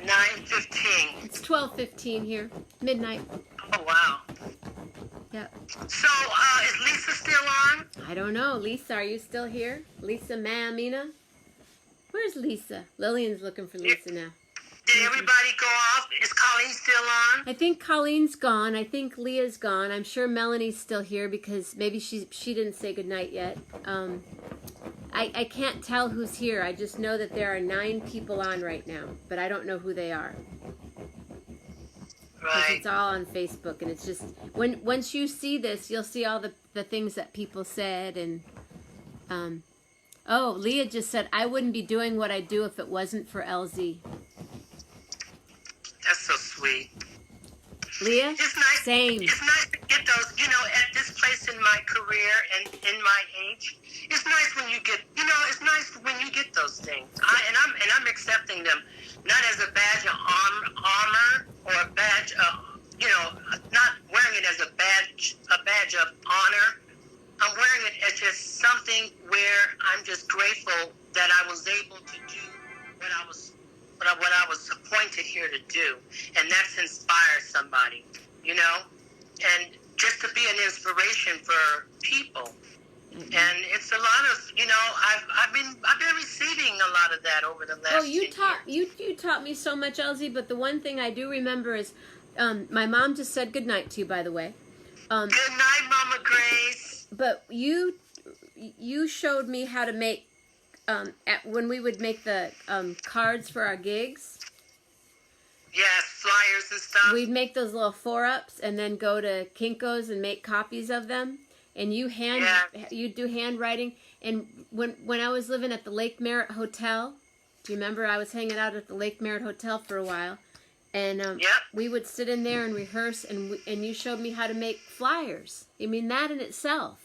9:15. It's 12:15 here. Midnight. Oh, wow. Yep. So, is Lisa still on? I don't know. Lisa, are you still here? Lisa Mammina? Where's Lisa? Lillian's looking for Lisa now. Did everybody go off? Is Colleen still on? I think Colleen's gone. I think Leah's gone. I'm sure Melanie's still here because maybe she didn't say goodnight yet. I can't tell who's here. I just know that there are 9 people on right now, but I don't know who they are. Because it's all on Facebook, and it's just once you see this, you'll see all the things that people said. And Leah just said, I wouldn't be doing what I do if it wasn't for LZ. That's so sweet. Leah, it's nice, same. It's nice to get those, at this place in my career and in my age. It's nice when you get, it's nice when you get those things. I'm accepting them, not as a badge of armor or a badge of, not wearing it as a badge of honor. I'm wearing it as just something where I'm just grateful that I was able to do what I was appointed here to do, and that's inspire somebody, and just to be an inspiration for people. And it's a lot of, I've been receiving a lot of that over the last. You taught me so much, Elsie. But the one thing I do remember is, my mom just said good night to you, by the way. Good night, Mama Grace. But you showed me how to make, when we would make the cards for our gigs. Yes, flyers and stuff. We'd make those little 4-ups and then go to Kinko's and make copies of them. And you do handwriting. And when I was living at the Lake Merritt Hotel, do you remember I was hanging out at the Lake Merritt Hotel for a while? And we would sit in there and rehearse, and you showed me how to make flyers. I mean, that in itself.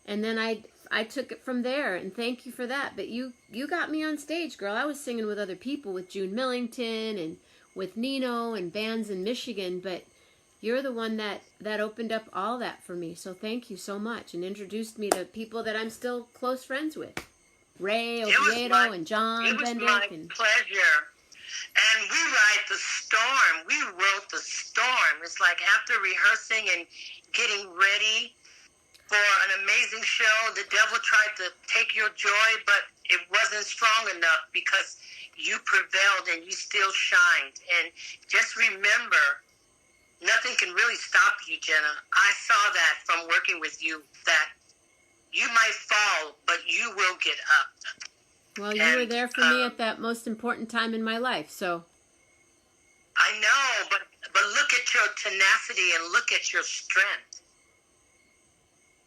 And then I took it from there, and thank you for that. But you got me on stage, girl. I was singing with other people, with June Millington and with Nino and bands in Michigan, but you're the one that opened up all that for me. So thank you so much, and introduced me to people that I'm still close friends with. Ray Oviedo and John Bendick. It was my pleasure. And we write the storm. We wrote the storm. It's like after rehearsing and getting ready for an amazing show, the devil tried to take your joy, but it wasn't strong enough because you prevailed and you still shined. And just remember, nothing can really stop you, Jenna. I saw that from working with you, that you might fall, but you will get up. Well, you were there for me at that most important time in my life, so. I know, but look at your tenacity and look at your strength.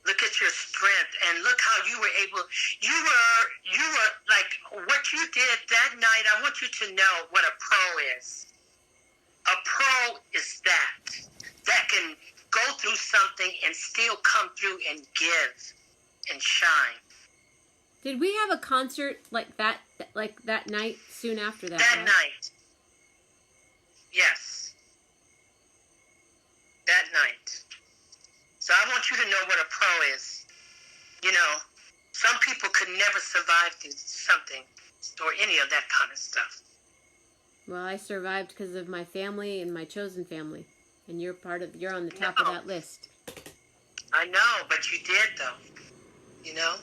Look at your strength and look how you were able, you were like, what you did that night, I want you to know what a pro is. A pro is that can go through something and still come through and give and shine. Did we have a concert like that night soon after that? That right? night. Yes. That night. So I want you to know what a pro is. You know, some people could never survive through something or any of that kind of stuff. Well, I survived because of my family and my chosen family. And you're on the top of that list. I know, but you did though. You know?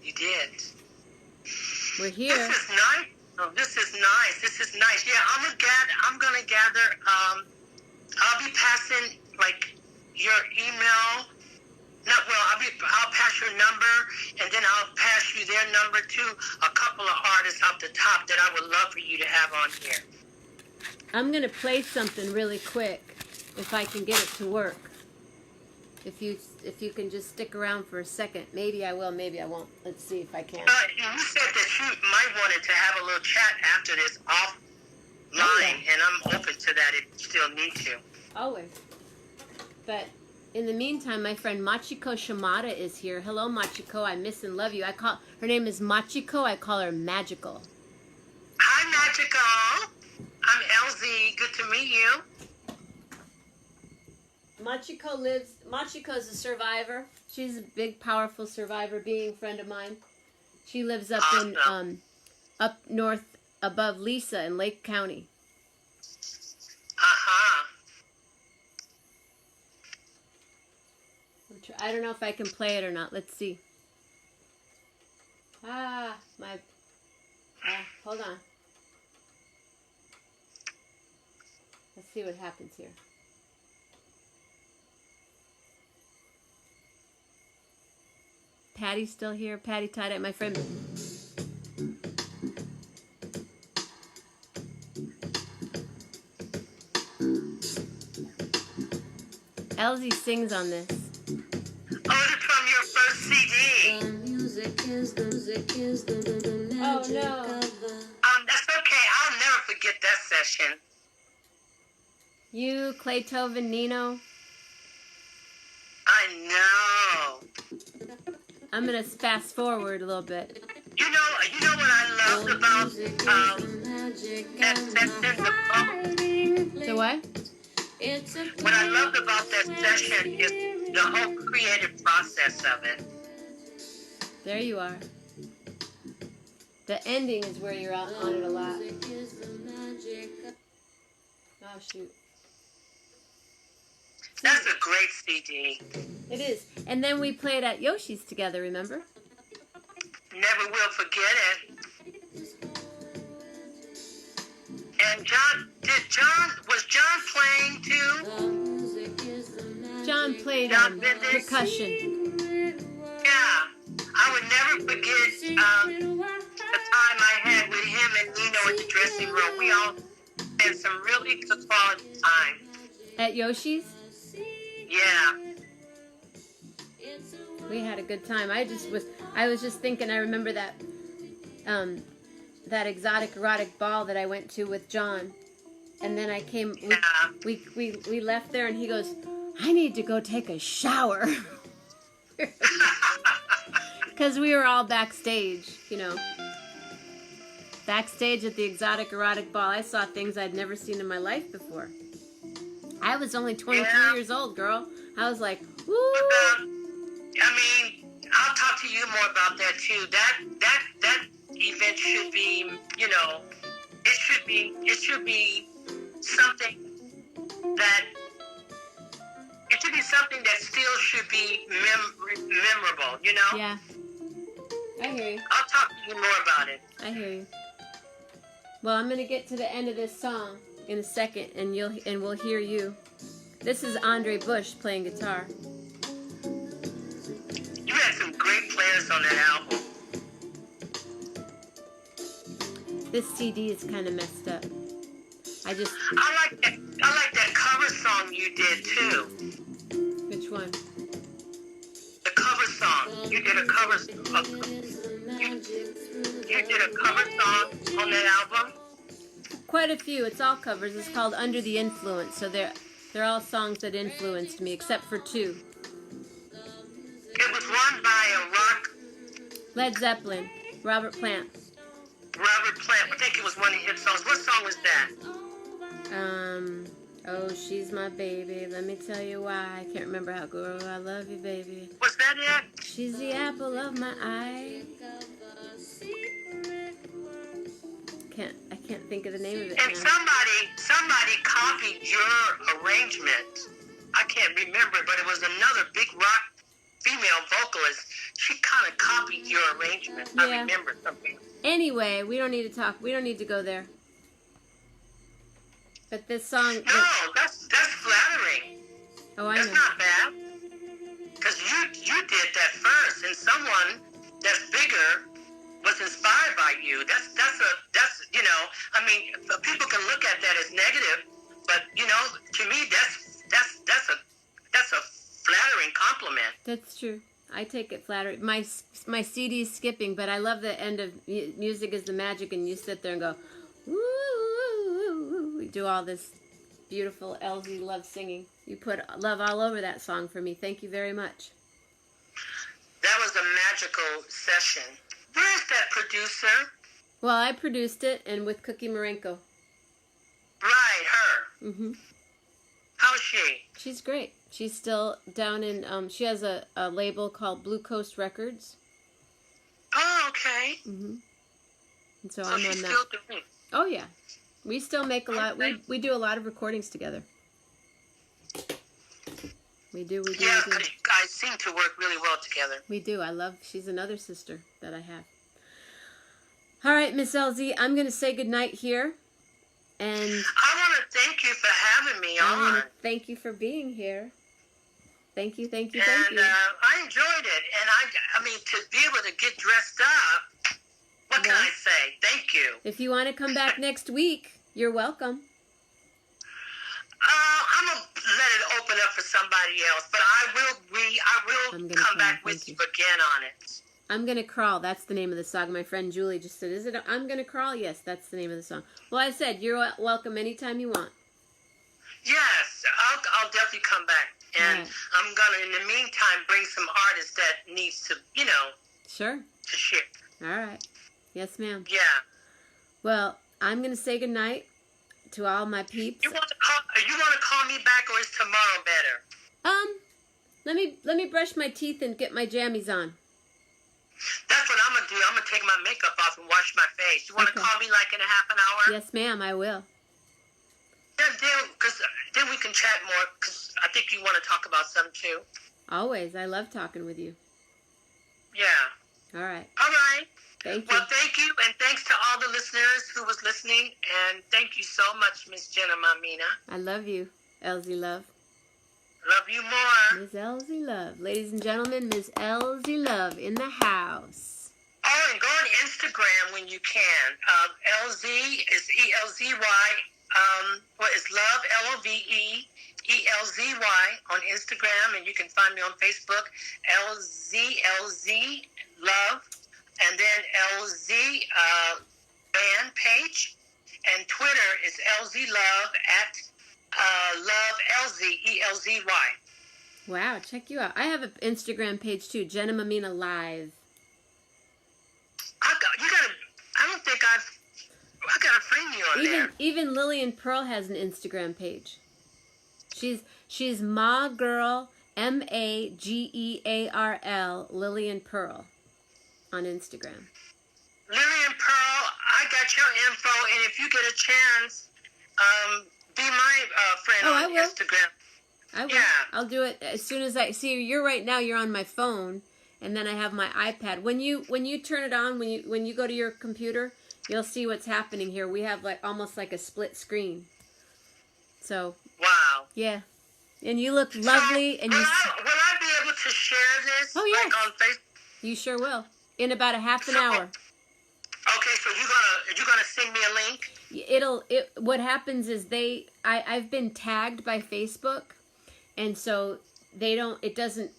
You did. We're here. This is nice. Oh, this is nice. This is nice. Yeah, I'm gonna gather. I'll be passing like your email. I'll pass your number, and then I'll pass you their number to a couple of artists off the top that I would love for you to have on here. I'm gonna play something really quick, if I can get it to work. If you can just stick around for a second. Maybe I will, maybe I won't. Let's see if I can. You said that you might wanted to have a little chat after this offline, and I'm open to that if you still need to. Always. But in the meantime, my friend Machiko Shimada is here. Hello, Machiko. I miss and love you. Her name is Machiko. I call her Magical. Hi, Magical. I'm LZ. Good to meet you. Machiko's a survivor. She's a big, powerful survivor being, friend of mine. She lives up in up north above Lisa in Lake County. I don't know if I can play it or not. Let's see. Hold on. Let's see what happens here. Patty's still here. Patty tied up my friend. Elsie sings on this. Oh, it's from your first CD. Oh no. That's okay. I'll never forget that session. You, Claytove, and Nino. I know. I'm gonna fast forward a little bit. You know what I loved about that session, The what? what I loved about that session is the whole creative process of it. There you are. The ending is where you're on it a lot. Oh shoot. That's a great CD. It is. And then we played at Yoshi's together, remember? Never will forget it. And was John playing too? John played percussion. Yeah. I would never forget the time I had with him and Nino in the dressing room. We all had some really good quality time. At Yoshi's? Yeah. We had a good time. I was just thinking, I remember that that exotic erotic ball that I went to with John. And then I came, we left there and he goes, I need to go take a shower. Because we were all backstage, you know. Backstage at the exotic erotic ball. I saw things I'd never seen in my life before. I was only 23 Yeah. years old, girl. I was like, woo. I mean, I'll talk to you more about that too. That event should be, you know, it should be something that still should be memorable, you know? Yeah. I hear you. I'll talk to you more about it. I hear you. Well, I'm gonna get to the end of this song in a second, and we'll hear you. This is Andre Bush playing guitar. You had some great players on that album. This CD is kind of messed up. I like that cover song you did too. Which one? The cover song. You did a cover song. You did a cover song on that album. Quite a few. It's all covers. It's called Under the Influence. So they're all songs that influenced me, except for two. It was one by a rock. Led Zeppelin, Robert Plant. Robert Plant. I think it was one of his songs. What song was that? Oh, she's my baby. Let me tell you why. I can't remember how. Girl, I love you, baby. Was that it? She's the apple of my eye. I can't think of the name of it And now. somebody copied your arrangement. I can't remember, but it was another big rock female vocalist. She kind of copied your arrangement. Yeah. I remember something. Anyway, we don't need to talk. We don't need to go there. But this song. No, that's flattering. Oh, I That's know. not bad. Because you did that first, and someone that's bigger was inspired by you. That's you know, I mean, people can look at that as negative, but you know, to me that's a flattering compliment. That's true. I take it flattery. My CD's skipping, but I love the end of Music is the Magic, and you sit there and go, woo, woo, woo, woo. We do all this beautiful LZ love singing. You put love all over that song for me. Thank you very much. That was a magical session. Where's that producer? Well, I produced it, and with Cookie Marenko. Right, her. Mm-hmm. How's she? She's great. She's still down in, she has a label called Blue Coast Records. Oh, okay. Mm-hmm. And so So I'm she's on still that. doing. Oh, yeah. We still make a lot. Okay. We do a lot of recordings together. We do. Yeah, because you guys seem to work really well together. We do. She's another sister that I have. All right, Miss LZ, I'm going to say goodnight here. And I want to thank you for having me I on. want to thank you for being here. Thank you, thank you, And thank you. I enjoyed it. And I mean, to be able to get dressed up, what can Well, I say? Thank you. If you want to come back next week, you're welcome. I'm going to let it open up for somebody else, but I I'm will gonna come back thank with you. you again on it. I'm Gonna Crawl. That's the name of the song. My friend Julie just said, is it I'm Gonna Crawl? Yes, that's the name of the song. Well, I said, you're welcome anytime you want. Yes, I'll definitely come back. And Right. I'm going to, in the meantime, bring some artists that needs to, you know, Sure. to share. All right. Yes, ma'am. Yeah. Well, I'm going to say goodnight to all my peeps. You want to call me back, or is tomorrow better? Let me brush my teeth and get my jammies on. That's what I'm going to do. I'm going to take my makeup off and wash my face. You want to Okay. call me like in a half an hour? Yes, ma'am, I will. Then we can chat more, because I think you want to talk about something too. Always. I love talking with you. Yeah. All right. All right. Thank you. Well, thank you, and thanks to all the listeners who was listening, and thank you so much, Miss Jenna Mammina. I love you, LZ Love. Love you more. Miss LZ Love. Ladies and gentlemen, Miss LZ Love in the house. Oh, and go on Instagram when you can. LZ is ELZY. What is Love, LOVE, ELZY on Instagram, and you can find me on Facebook, LZ Love, and then LZ band page, and Twitter is LZ Love at Love LZ, ELZY. Wow, check you out. I have an Instagram page too, Jenna Mammina Live. I gotta friend you on there. Even Lillian Pearl has an Instagram page. She's Ma Girl, Magearl, Lillian Pearl on Instagram. Lillian Pearl, I got your info, and if you get a chance, be my friend on I will. Instagram. I will. Yeah. I'll do it as soon as I see you. You're right now. You're on my phone, and then I have my iPad. When you turn it on, when you go to your computer, you'll see what's happening here. We have like almost like a split screen. So. Wow. Yeah. And you look lovely. And will I be able to share this? Oh yeah. Like on Facebook? You sure will. In about a half an hour. Okay, so you're gonna send me a link? What happens is I've been tagged by Facebook, and so it doesn't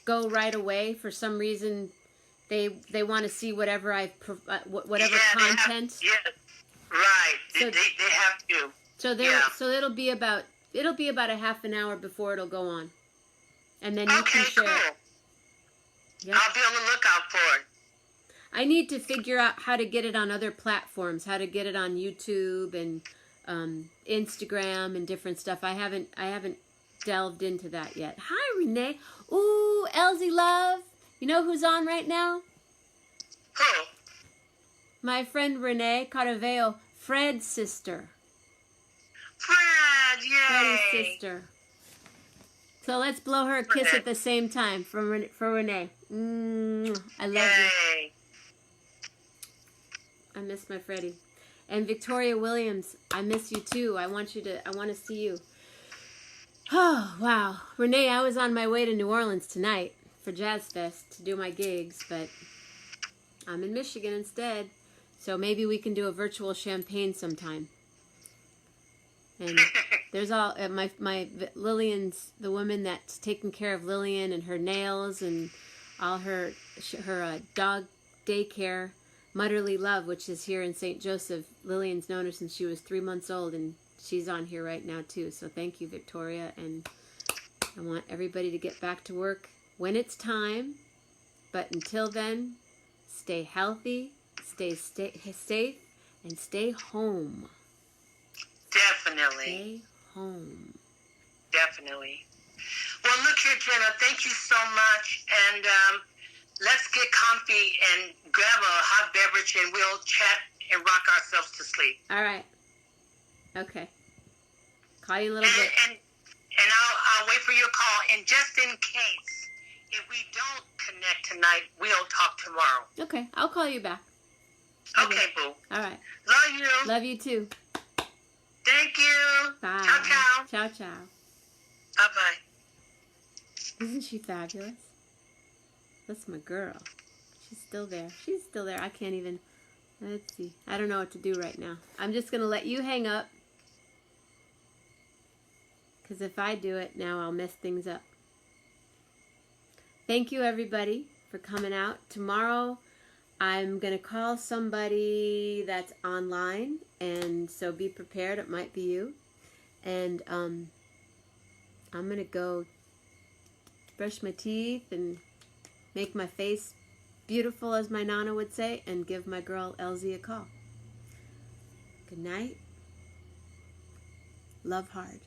go right away for some reason. They want to see whatever content. Right. So, they have to. So it'll be about a half an hour before it'll go on, and then you can share. Cool. Yep. I'll be on the lookout for it. I need to figure out how to get it on other platforms, how to get it on YouTube and Instagram and different stuff. I haven't delved into that yet. Hi, Renee. Ooh, Elsie Love. You know who's on right now? Who? My friend Renee Caraveo, Fred's sister. Fred, yay! Fred's sister. So let's blow her a kiss at the same time for Renee. I love you. I miss my Freddie. And Victoria Williams, I miss you too. I want to see you. Oh, wow. Renee, I was on my way to New Orleans tonight for Jazz Fest to do my gigs, but I'm in Michigan instead. So maybe we can do a virtual champagne sometime. And there's all my Lillian's, the woman that's taking care of Lillian and her nails and all her dog daycare, Motherly Love, which is here in St. Joseph. Lillian's known her since she was 3 months old, and she's on here right now too. So thank you, Victoria, and I want everybody to get back to work when it's time. But until then, stay healthy, stay safe, and stay home. Definitely. Stay home. Definitely. Well, look here, Jenna. Thank you so much, and let's get comfy and grab a hot beverage, and we'll chat and rock ourselves to sleep. All right. Okay. Call you a little bit. And I'll wait for your call. And just in case, if we don't connect tonight, we'll talk tomorrow. Okay. I'll call you back. Okay, boo. All right. Love you. Love you too. Thank you. Bye. Ciao, ciao. Ciao, ciao. Bye-bye. Isn't she fabulous? That's my girl. She's still there. She's still there. I can't even... Let's see. I don't know what to do right now. I'm just going to let you hang up. Because if I do it now, I'll mess things up. Thank you, everybody, for coming out. Tomorrow, I'm going to call somebody that's online. And so be prepared. It might be you. And I'm going to go brush my teeth and make my face beautiful, as my Nana would say, and give my girl Elsie a call. Good night. Love hard.